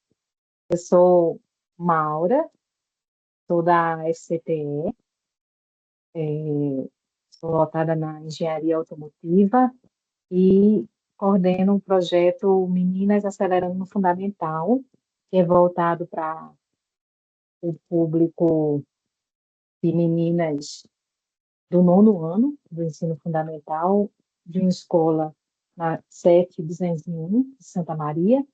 eu sou Maura, sou da FCTE, sou lotada na engenharia automotiva e coordeno um projeto Meninas Acelerando no Fundamental, que é voltado para o público de meninas do 9º ano do ensino fundamental, de uma escola na SEC 201, de Santa Maria.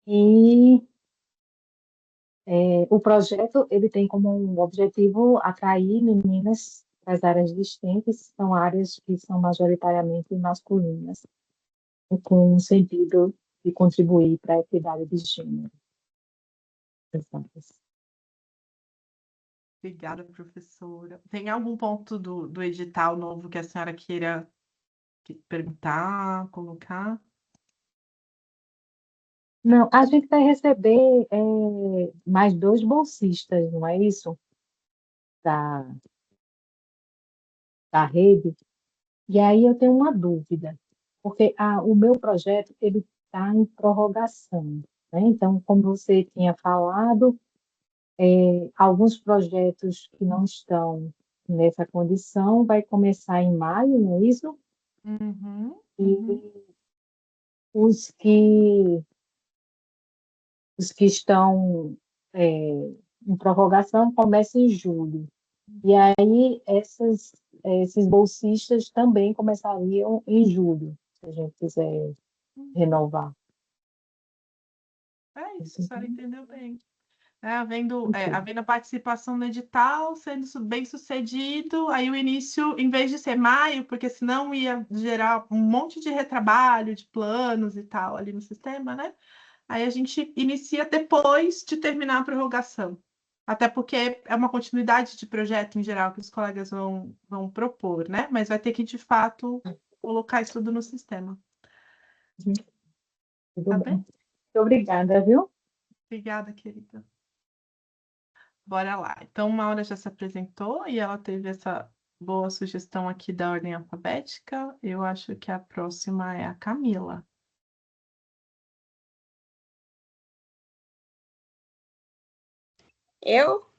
E o projeto ele tem como um objetivo atrair meninas das áreas distintas, são áreas que são majoritariamente masculinas, com o sentido de contribuir para a equidade de gênero. Obrigada, professora. Tem algum ponto do edital novo que a senhora queira perguntar, colocar? Não, a gente vai receber mais 2 bolsistas, não é isso? Da, da rede. E aí eu tenho uma dúvida, porque o meu projeto ele está em prorrogação, né? Então, como você tinha falado, alguns projetos que não estão nessa condição vai começar em maio, não é isso? Uhum, E uhum. os que, os que estão em prorrogação começam em julho. E aí esses bolsistas também começariam em julho, se a gente quiser renovar. É isso, a senhora Entendeu? entendeu bem. Havendo, Entendi. havendo a participação no edital, sendo bem sucedido, aí o início, em vez de ser maio, porque senão ia gerar um monte de retrabalho, de planos e tal ali no sistema, né? Aí a gente inicia depois de terminar a prorrogação. Até porque é uma continuidade de projeto em geral que os colegas vão propor, né? Mas vai ter que, de fato, colocar isso tudo no sistema. Tudo Tá bem. bem? Muito obrigada, viu? Obrigada, querida. Bora lá. Então, uma hora já se apresentou e ela teve essa boa sugestão aqui da ordem alfabética. Eu acho que a próxima é a Camila. Eu?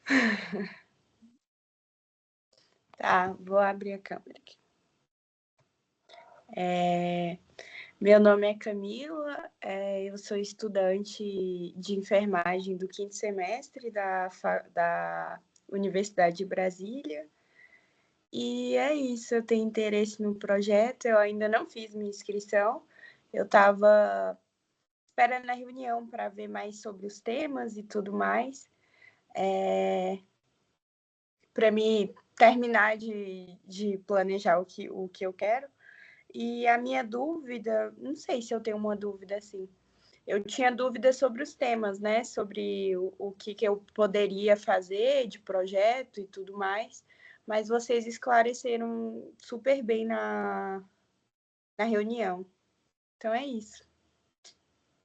Tá, vou abrir a câmera aqui. Meu nome é Camila, eu sou estudante de enfermagem do 5º semestre da Universidade de Brasília. E é isso, eu tenho interesse no projeto, eu ainda não fiz minha inscrição. Eu estava esperando a reunião para ver mais sobre os temas e tudo mais. Para mim terminar de planejar o que eu quero. E a minha dúvida, não sei se eu tenho uma dúvida assim. Eu tinha dúvidas sobre os temas, né? Sobre o que eu poderia fazer de projeto e tudo mais. Mas vocês esclareceram super bem na reunião. Então é isso.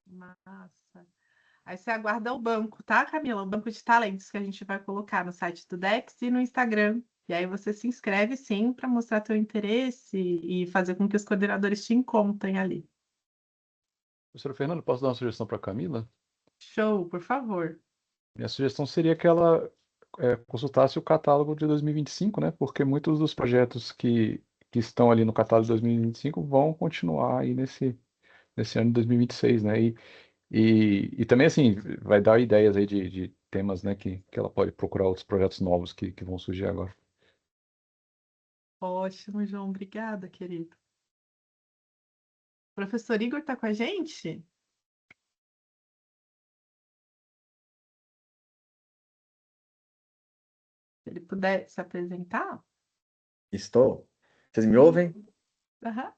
Massa. Aí você aguarda o banco, tá, Camila? O banco de talentos que a gente vai colocar no site do Dex e no Instagram. E aí você se inscreve sim para mostrar teu interesse e fazer com que os coordenadores te encontrem ali. Professora Fernanda, posso dar uma sugestão para a Camila? Show, por favor. Minha sugestão seria que ela consultasse o catálogo de 2025, né? Porque muitos dos projetos que estão ali no catálogo de 2025 vão continuar aí nesse ano de 2026, né? E também, assim, vai dar ideias aí de temas, né? Que ela pode procurar outros projetos novos que vão surgir agora. Ótimo, João. Obrigada, querido. O professor Igor está com a gente? Se ele puder se apresentar. Estou. Vocês me ouvem? Aham.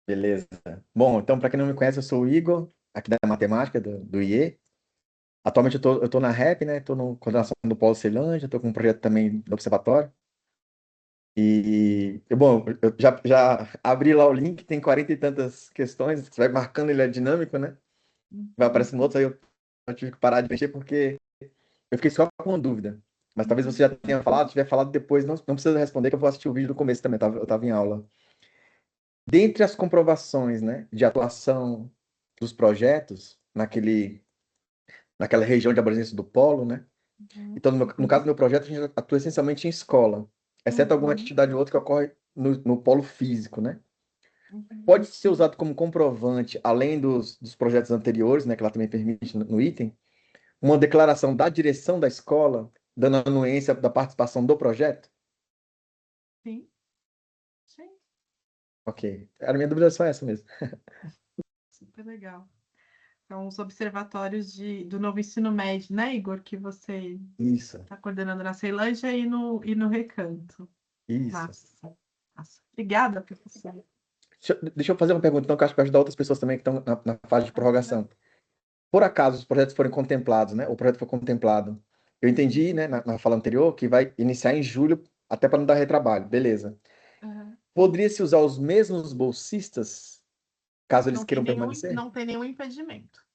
Beleza. Bom, então, para quem não me conhece, eu sou o Igor, aqui da matemática, do IE. Atualmente eu tô na REP, né? Estou na coordenação do Polo Ceilândia, estou com um projeto também do Observatório. Bom, eu já abri lá o link, tem 40 e tantas questões, você vai marcando, ele é dinâmico, né? Vai aparecendo outros, aí eu tive que parar de mexer porque eu fiquei só com uma dúvida. Mas talvez você já tenha falado, tiver falado depois, não precisa responder, que eu vou assistir o vídeo do começo também, eu estava em aula. Dentre as comprovações, né, de atuação dos projetos naquela região de abrangência do polo, né? Uhum. Então, no caso do meu projeto, a gente atua essencialmente em escola, exceto alguma Uhum. atividade ou outra que ocorre no polo físico, né? Uhum. Pode ser usado como comprovante, além dos projetos anteriores, né, que ela também permite no item, uma declaração da direção da escola, dando anuência da participação do projeto? Sim, sim, Ok. A minha dúvida é só essa mesmo. super legal. São os observatórios do novo ensino médio, né, Igor, que você Isso, está coordenando na Ceilândia e no Recanto. isso. Massa, massa. Obrigada, professora. Deixa eu fazer uma pergunta, então, que eu acho que vai ajudar outras pessoas também que estão na fase de prorrogação. Por acaso os projetos forem contemplados, né? O projeto for contemplado. Eu entendi, né, na fala anterior, que vai iniciar em julho, até para não dar retrabalho. Beleza. Uhum. Poderia-se usar os mesmos bolsistas, caso eles Não tem queiram nenhum, permanecer? não tem nenhum impedimento.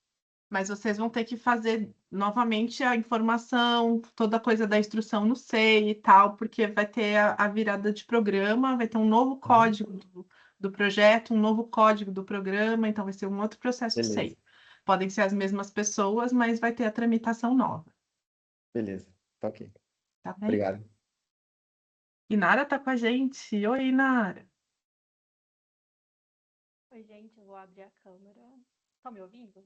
mas vocês vão ter que fazer novamente a informação, toda a coisa da instrução no SEI e tal, porque vai ter a virada de programa, vai ter um novo código do projeto, um novo código do programa, então vai ser um outro processo do Beleza, SEI. Podem ser as mesmas pessoas, mas vai ter a tramitação nova, beleza. Tá ok. tá bem? Obrigado. Inara tá com a gente. Oi, Inara. Oi, gente, eu vou abrir a câmera. Estão me ouvindo?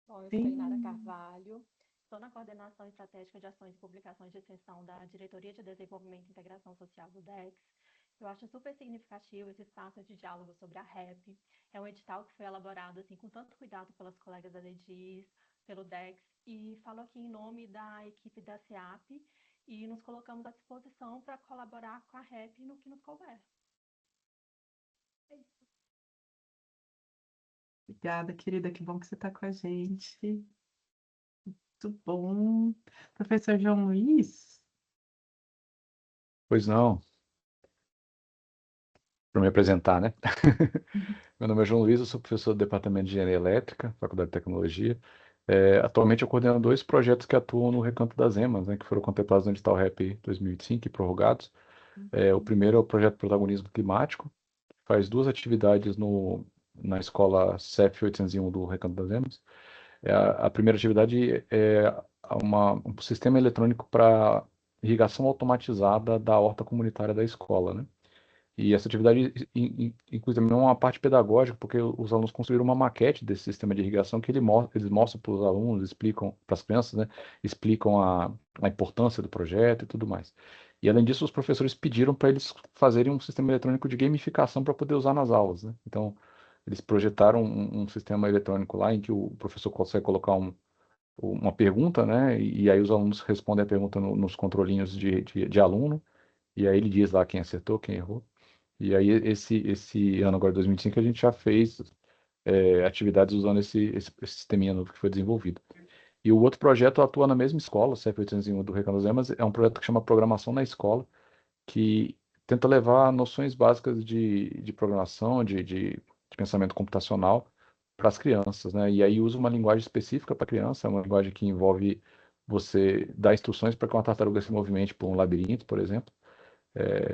Bom, eu sou Sim. Inara Carvalho, estou na coordenação estratégica de ações e publicações de extensão da Diretoria de Desenvolvimento e Integração Social do DEX. Eu acho super significativo esse espaço de diálogo sobre a REP. É um edital que foi elaborado assim, com tanto cuidado pelas colegas da DEDIS, pelo DEX, e falo aqui em nome da equipe da SEAP e nos colocamos à disposição para colaborar com a REP no que nos couber. É isso. Obrigada, querida, que bom que você está com a gente. Muito bom. Professor João Luiz? Pois não, para me apresentar, né? Meu nome é João Luiz, eu sou professor do Departamento de Engenharia Elétrica, Faculdade de Tecnologia. Atualmente eu coordeno 2 projetos que atuam no Recanto das Emas, né, que foram contemplados no edital REP 2025 e prorrogados. O primeiro é o projeto Protagonismo Climático, que faz 2 atividades na escola CEF 801 do Recanto das Emas. A primeira atividade é um sistema eletrônico para irrigação automatizada da horta comunitária da escola, né? E essa atividade inclui também uma parte pedagógica, porque os alunos construíram uma maquete desse sistema de irrigação que eles mostram para os alunos, explicam para as crianças, né? Explicam a importância do projeto e tudo mais. E além disso, os professores pediram para eles fazerem um sistema eletrônico de gamificação para poder usar nas aulas, né? Então, eles projetaram um sistema eletrônico lá em que o professor consegue colocar uma pergunta, né? E aí os alunos respondem a pergunta nos controlinhos de aluno, e aí ele diz lá quem acertou, quem errou. E aí, esse ano, agora 2025, a gente já fez atividades usando esse sisteminha novo que foi desenvolvido. E o outro projeto atua na mesma escola, o CEF 801 do Recanto das Emas, é um projeto que chama Programação na Escola, que tenta levar noções básicas de programação, de pensamento computacional para as crianças, né? E aí usa uma linguagem específica para a criança, uma linguagem que envolve você dar instruções para que uma tartaruga se movimente por um labirinto, por exemplo.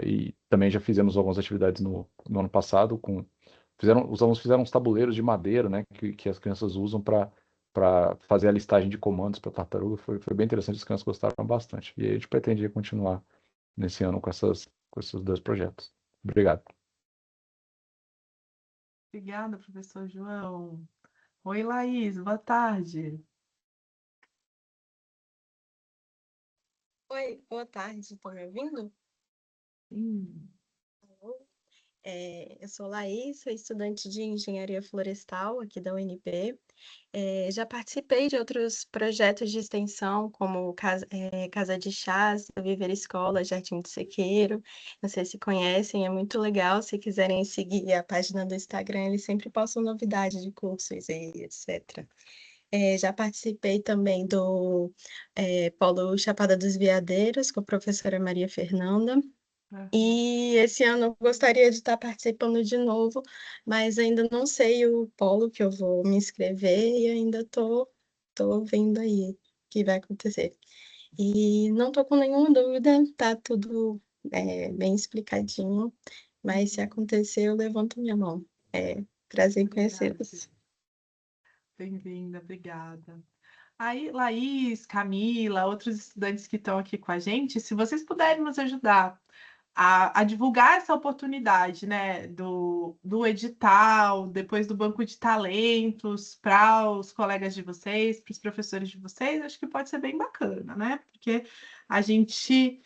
E também já fizemos algumas atividades no ano passado os alunos fizeram uns tabuleiros de madeira, né, que as crianças usam para fazer a listagem de comandos para tartaruga. Foi bem interessante, as crianças gostaram bastante. E a gente pretende continuar nesse ano com esses 2 projetos. Obrigado. Obrigada, professor João. Oi, Laís, boa tarde. Oi, boa tarde, estão me ouvindo? Sim. Eu sou Laís, sou estudante de Engenharia Florestal aqui da UNB. Já participei de outros projetos de extensão, como Casa de Chás, Viver Escola, Jardim do Sequeiro. Não sei se conhecem, é muito legal. Se quiserem seguir a página do Instagram, eles sempre postam novidades de cursos e etc. Já participei também do Polo Chapada dos Veadeiros, com a professora Maria Fernanda. E esse ano eu gostaria de estar participando de novo, mas ainda não sei o polo que eu vou me inscrever e ainda tô vendo aí o que vai acontecer. E não tô com nenhuma dúvida, tá tudo bem explicadinho, mas se acontecer eu levanto minha mão. Prazer em conhecê-los. Bem-vinda, obrigada. Aí, Laís, Camila, outros estudantes que estão aqui com a gente, se vocês puderem nos ajudar a divulgar essa oportunidade, né, do edital, depois do banco de talentos, para os colegas de vocês, para os professores de vocês, acho que pode ser bem bacana, né? Porque a gente,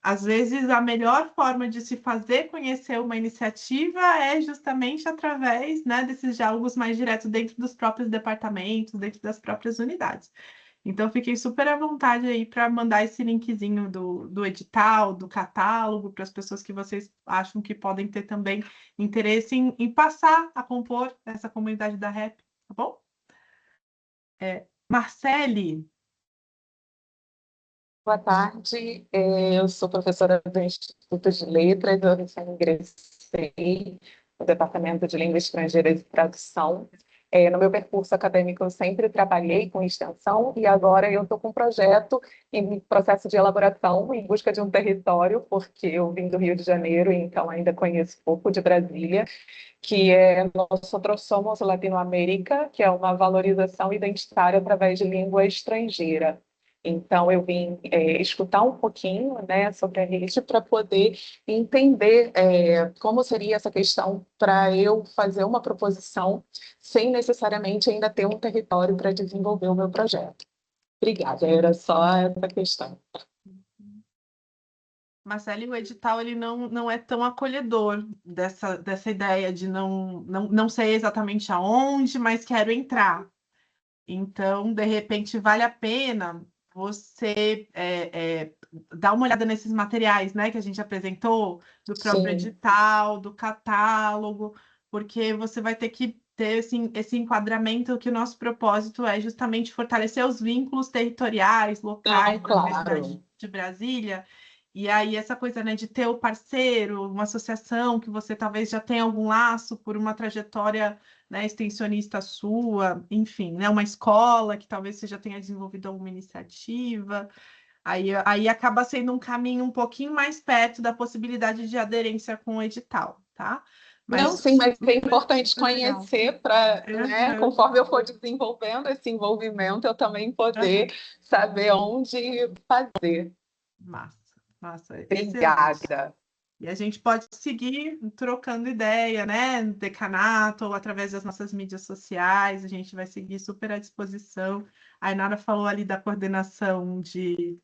às vezes, a melhor forma de se fazer conhecer uma iniciativa é justamente através, né, desses diálogos mais diretos dentro dos próprios departamentos, dentro das próprias unidades. Então, fiquei super à vontade aí para mandar esse linkzinho do edital, do catálogo, para as pessoas que vocês acham que podem ter também interesse em passar a compor essa comunidade da REP, tá bom? Marcele. Boa tarde, eu sou professora do Instituto de Letras, eu recém ingressei no Departamento de Língua Estrangeira e Tradução. No meu percurso acadêmico, eu sempre trabalhei com extensão e agora eu estou com um projeto em processo de elaboração em busca de um território, porque eu vim do Rio de Janeiro, então ainda conheço pouco de Brasília, que é Nosotros Somos Latinoamérica, que é uma valorização identitária através de língua estrangeira. Então, eu vim escutar um pouquinho, né, sobre a rede para poder entender como seria essa questão para eu fazer uma proposição sem necessariamente ainda ter um território para desenvolver o meu projeto. Obrigada, era só essa questão. Marcelo, o edital ele não é tão acolhedor dessa ideia de não sei exatamente aonde, mas quero entrar. Então, de repente, vale a pena você dar uma olhada nesses materiais, né, que a gente apresentou, do próprio Sim. edital, do catálogo, porque você vai ter que ter esse enquadramento que o nosso propósito é justamente fortalecer os vínculos territoriais, locais da Universidade Claro. de Brasília. E aí, essa coisa, né, de ter o parceiro, uma associação que você talvez já tenha algum laço por uma trajetória, né, extensionista sua, enfim, né, uma escola que talvez você já tenha desenvolvido alguma iniciativa, aí acaba sendo um caminho um pouquinho mais perto da possibilidade de aderência com o edital, tá? Não, sim, mas é importante conhecer para, né, Uhum. conforme eu for desenvolvendo esse envolvimento, eu também poder saber onde fazer. Massa, excelente. Obrigada. E a gente pode seguir trocando ideia, né? No decanato ou através das nossas mídias sociais, a gente vai seguir super à disposição. A Inara falou ali da coordenação de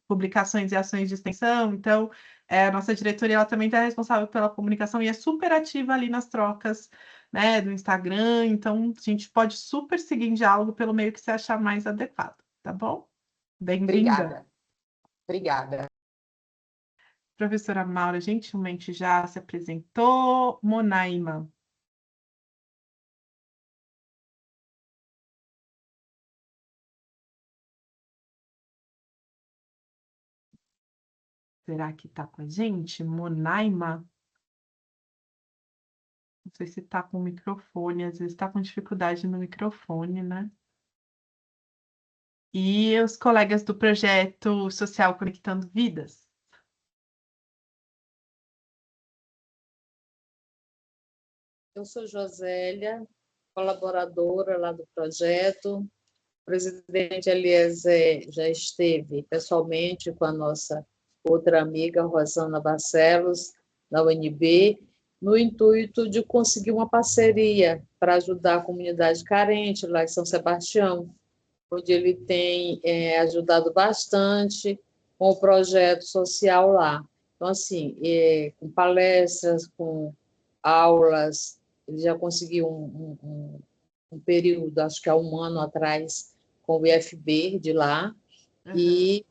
publicações e ações de extensão, então a nossa diretoria ela também está responsável pela comunicação e é super ativa ali nas trocas, né, do Instagram, então a gente pode super seguir em diálogo pelo meio que você achar mais adequado, tá bom? Bem-vinda. Obrigada. Professora Maura, gentilmente já se apresentou. Monaima. Será que está com a gente? Monaima? Não sei se está com o microfone, às vezes está com dificuldade no microfone, né? E os colegas do projeto social Conectando Vidas? Eu sou Josélia, colaboradora lá do projeto. O presidente Eliezer já esteve pessoalmente com a nossa outra amiga, Rosana Barcelos, da UNB, no intuito de conseguir uma parceria para ajudar a comunidade carente lá em São Sebastião, onde ele tem ajudado bastante com o projeto social lá. Então, assim, com palestras, com aulas, ele já conseguiu um período, acho que há um ano atrás, com o IFB de lá, e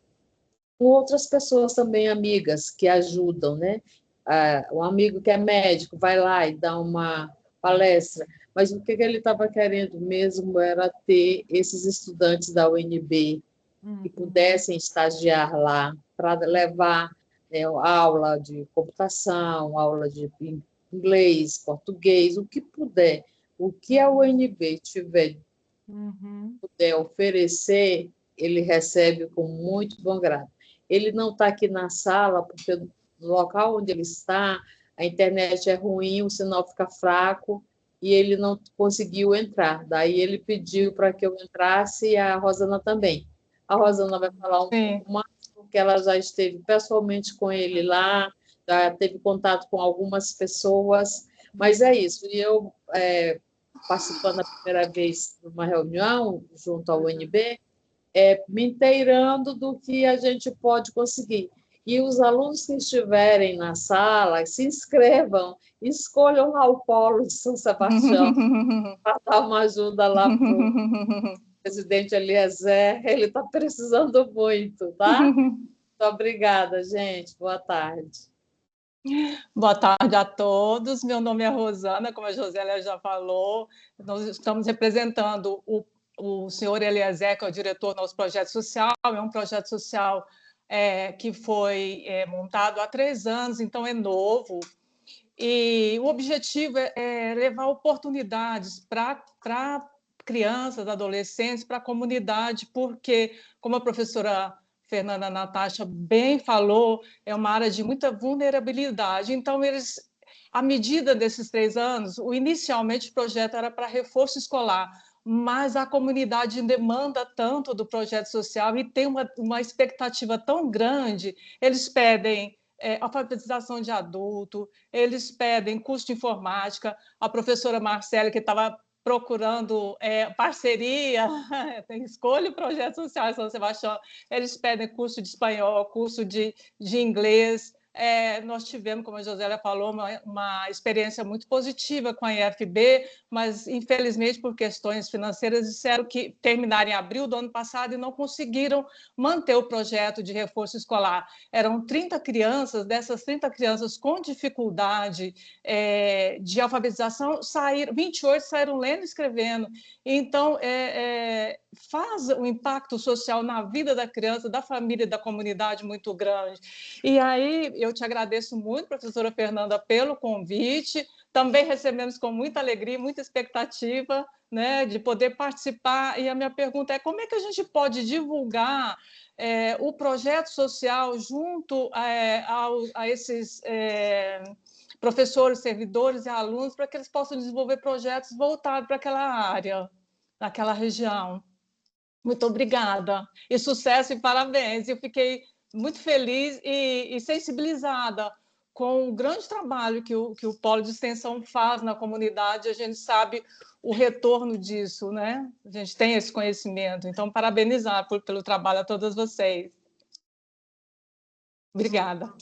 com outras pessoas também, amigas, que ajudam, né? Um amigo que é médico vai lá e dá uma palestra, mas o que ele estava querendo mesmo era ter esses estudantes da UNB que pudessem estagiar lá para levar aula de computação, aula de inglês, português, o que puder. O que a UNB puder oferecer, ele recebe com muito bom grado. Ele não está aqui na sala, porque no local onde ele está, a internet é ruim, o sinal fica fraco, e ele não conseguiu entrar. Daí ele pediu para que eu entrasse e a Rosana também. A Rosana vai falar um pouco mais, porque ela já esteve pessoalmente com ele lá, já teve contato com algumas pessoas, mas é isso. E eu, participando a primeira vez de uma reunião junto ao UNB, me inteirando do que a gente pode conseguir. E os alunos que estiverem na sala, se inscrevam, escolham lá o Polo de São Sebastião para dar uma ajuda lá para o presidente Eliezer, ele está precisando muito, tá? Muito obrigada, gente. Boa tarde. Boa tarde a todos. Meu nome é Rosana, como a Josélia já falou. Nós estamos representando o senhor Eliezer, que é o diretor do nosso projeto social. É um projeto social que foi montado há 3 anos, então é novo. E o objetivo é levar oportunidades para crianças, adolescentes, para a comunidade, porque, como a professora Fernanda Natasha bem falou, é uma área de muita vulnerabilidade. Então, à medida desses 3 anos, inicialmente o projeto era para reforço escolar, mas a comunidade demanda tanto do projeto social e tem uma expectativa tão grande, eles pedem alfabetização de adulto, eles pedem curso de informática, a professora Marcela, que estava procurando parceria, escolha o projeto social São Sebastião, eles pedem curso de espanhol, curso de inglês. Nós tivemos, como a Josélia falou, uma experiência muito positiva com a IFB, mas, infelizmente, por questões financeiras, disseram que terminaram em abril do ano passado e não conseguiram manter o projeto de reforço escolar. Eram 30 crianças, dessas 30 crianças com dificuldade de alfabetização, 28 saíram lendo e escrevendo. Então, faz um impacto social na vida da criança, da família e da comunidade muito grande. E aí, eu te agradeço muito, professora Fernanda, pelo convite. Também recebemos com muita alegria, muita expectativa, né, de poder participar. E a minha pergunta é: como é que a gente pode divulgar o projeto social junto a esses professores, servidores e alunos, para que eles possam desenvolver projetos voltados para aquela área, naquela região? Muito obrigada. E sucesso e parabéns. Eu fiquei muito feliz e sensibilizada com o grande trabalho que o Polo de Extensão faz na comunidade. A gente sabe o retorno disso, né? A gente tem esse conhecimento. Então, parabenizar pelo trabalho a todas vocês. Obrigada.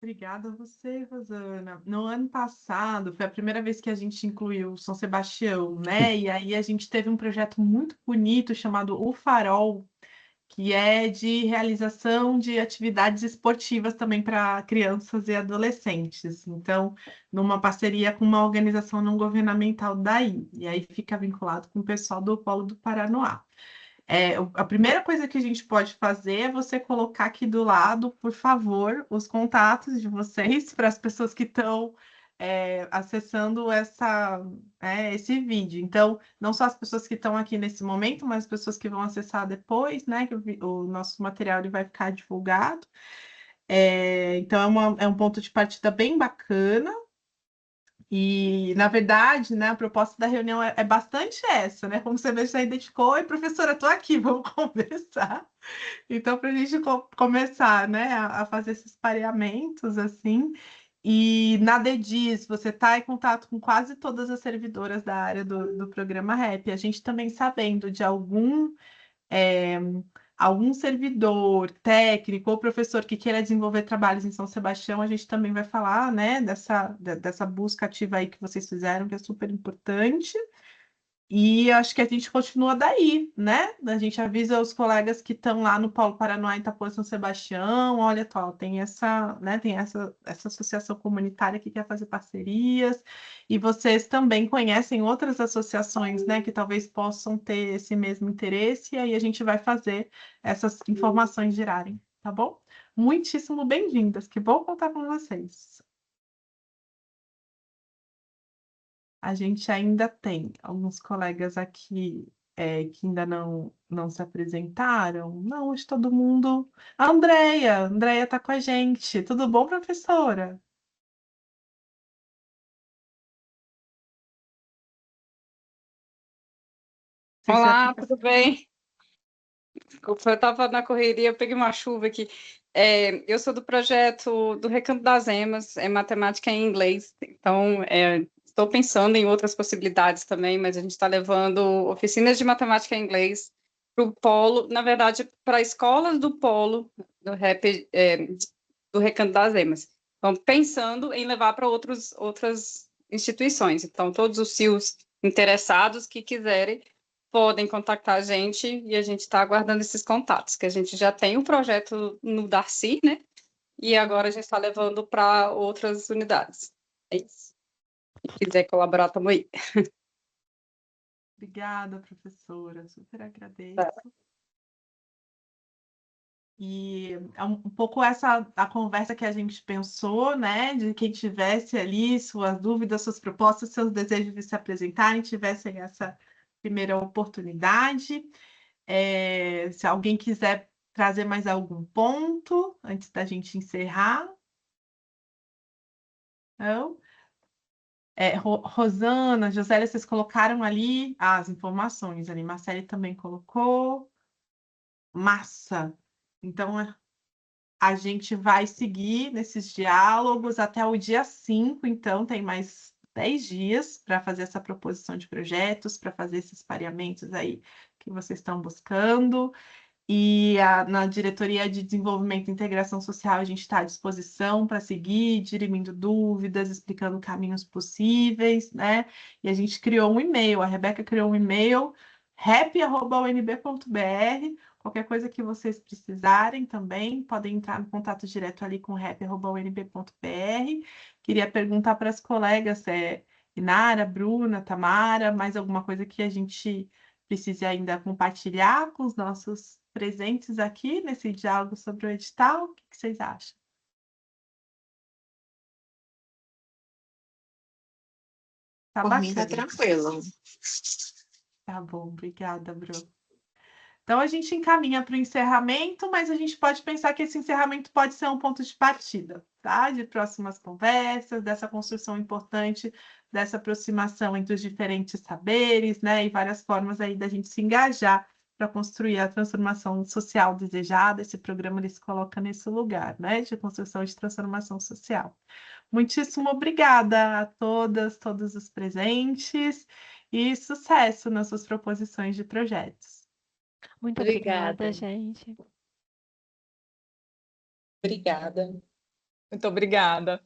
Obrigada a você, Rosana. No ano passado, foi a primeira vez que a gente incluiu São Sebastião, né? E aí a gente teve um projeto muito bonito chamado O Farol, que é de realização de atividades esportivas também para crianças e adolescentes. Então, numa parceria com uma organização não governamental daí. E aí fica vinculado com o pessoal do Polo do Paranoá. A primeira coisa que a gente pode fazer é você colocar aqui do lado, por favor, os contatos de vocês para as pessoas que estão acessando esse vídeo. Então, não só as pessoas que estão aqui nesse momento, mas as pessoas que vão acessar depois, né? Que o nosso material ele vai ficar divulgado. Então, é um ponto de partida bem bacana. E, na verdade, né, a proposta da reunião é bastante essa, né? Como você mesmo já identificou, oi, professora, estou aqui, vamos conversar. Então, para a gente começar, né, a fazer esses pareamentos, assim, e na DEDIS, você está em contato com quase todas as servidoras da área do programa REP. A gente também sabendo de algum servidor técnico ou professor que queira desenvolver trabalhos em São Sebastião, a gente também vai falar, né, dessa busca ativa aí que vocês fizeram, que é super importante. E acho que a gente continua daí, né? A gente avisa os colegas que estão lá no Polo Paranoá, Itapuã, São Sebastião, olha, tem essa associação comunitária que quer fazer parcerias, e vocês também conhecem outras associações, né, que talvez possam ter esse mesmo interesse, e aí a gente vai fazer essas informações girarem, tá bom? Muitíssimo bem-vindas, que bom contar com vocês. A gente ainda tem alguns colegas aqui que ainda não se apresentaram. Não, hoje todo mundo. A Andréia está com a gente. Tudo bom, professora? Você se Olá, tudo bem? Desculpa, eu estava na correria, eu peguei uma chuva aqui. Eu sou do projeto do Recanto das Emas, é matemática em inglês, então estou pensando em outras possibilidades também, mas a gente está levando oficinas de matemática em inglês para o Polo, na verdade, para escolas do Polo do REP, do Recanto das Emas. Então, pensando em levar para outras instituições. Então, todos os CIOs interessados que quiserem podem contactar a gente e a gente está aguardando esses contatos, que a gente já tem um projeto no Darcy, né? E agora a gente está levando para outras unidades. É isso. Se quiser colaborar, estamos aí. Obrigada, professora. Super agradeço. E é um pouco essa a conversa que a gente pensou, né? De quem tivesse ali suas dúvidas, suas propostas, seus desejos de se apresentarem, tivessem essa primeira oportunidade. Se alguém quiser trazer mais algum ponto antes da gente encerrar. Não? Rosana, Josélia, vocês colocaram ali as informações ali. Marcele também colocou. Massa. Então, a gente vai seguir nesses diálogos até o dia 5, então tem mais 10 dias para fazer essa proposição de projetos, para fazer esses pareamentos aí que vocês estão buscando. E na Diretoria de Desenvolvimento e Integração Social, a gente está à disposição para seguir, dirimindo dúvidas, explicando caminhos possíveis, né? E a gente criou um e-mail, a Rebeca criou um e-mail, rap@unb.br. Qualquer coisa que vocês precisarem também, podem entrar em contato direto ali com rap@unb.br. Queria perguntar para as colegas, Inara, Bruna, Tamara, mais alguma coisa que a gente precise ainda compartilhar com os nossos presentes aqui nesse diálogo sobre o edital? O que vocês acham? Tá Por mim, tá bacana. tranquilo. Tá bom, obrigada, Bru. Então, a gente encaminha para o encerramento, mas a gente pode pensar que esse encerramento pode ser um ponto de partida, tá? De próximas conversas, dessa construção importante, dessa aproximação entre os diferentes saberes, né? E várias formas aí da gente se engajar para construir a transformação social desejada. Esse programa ele se coloca nesse lugar, né? De construção de transformação social. Muitíssimo obrigada a todas, todos os presentes e sucesso nas suas proposições de projetos. Muito Obrigada. obrigada, gente. Obrigada. Muito obrigada.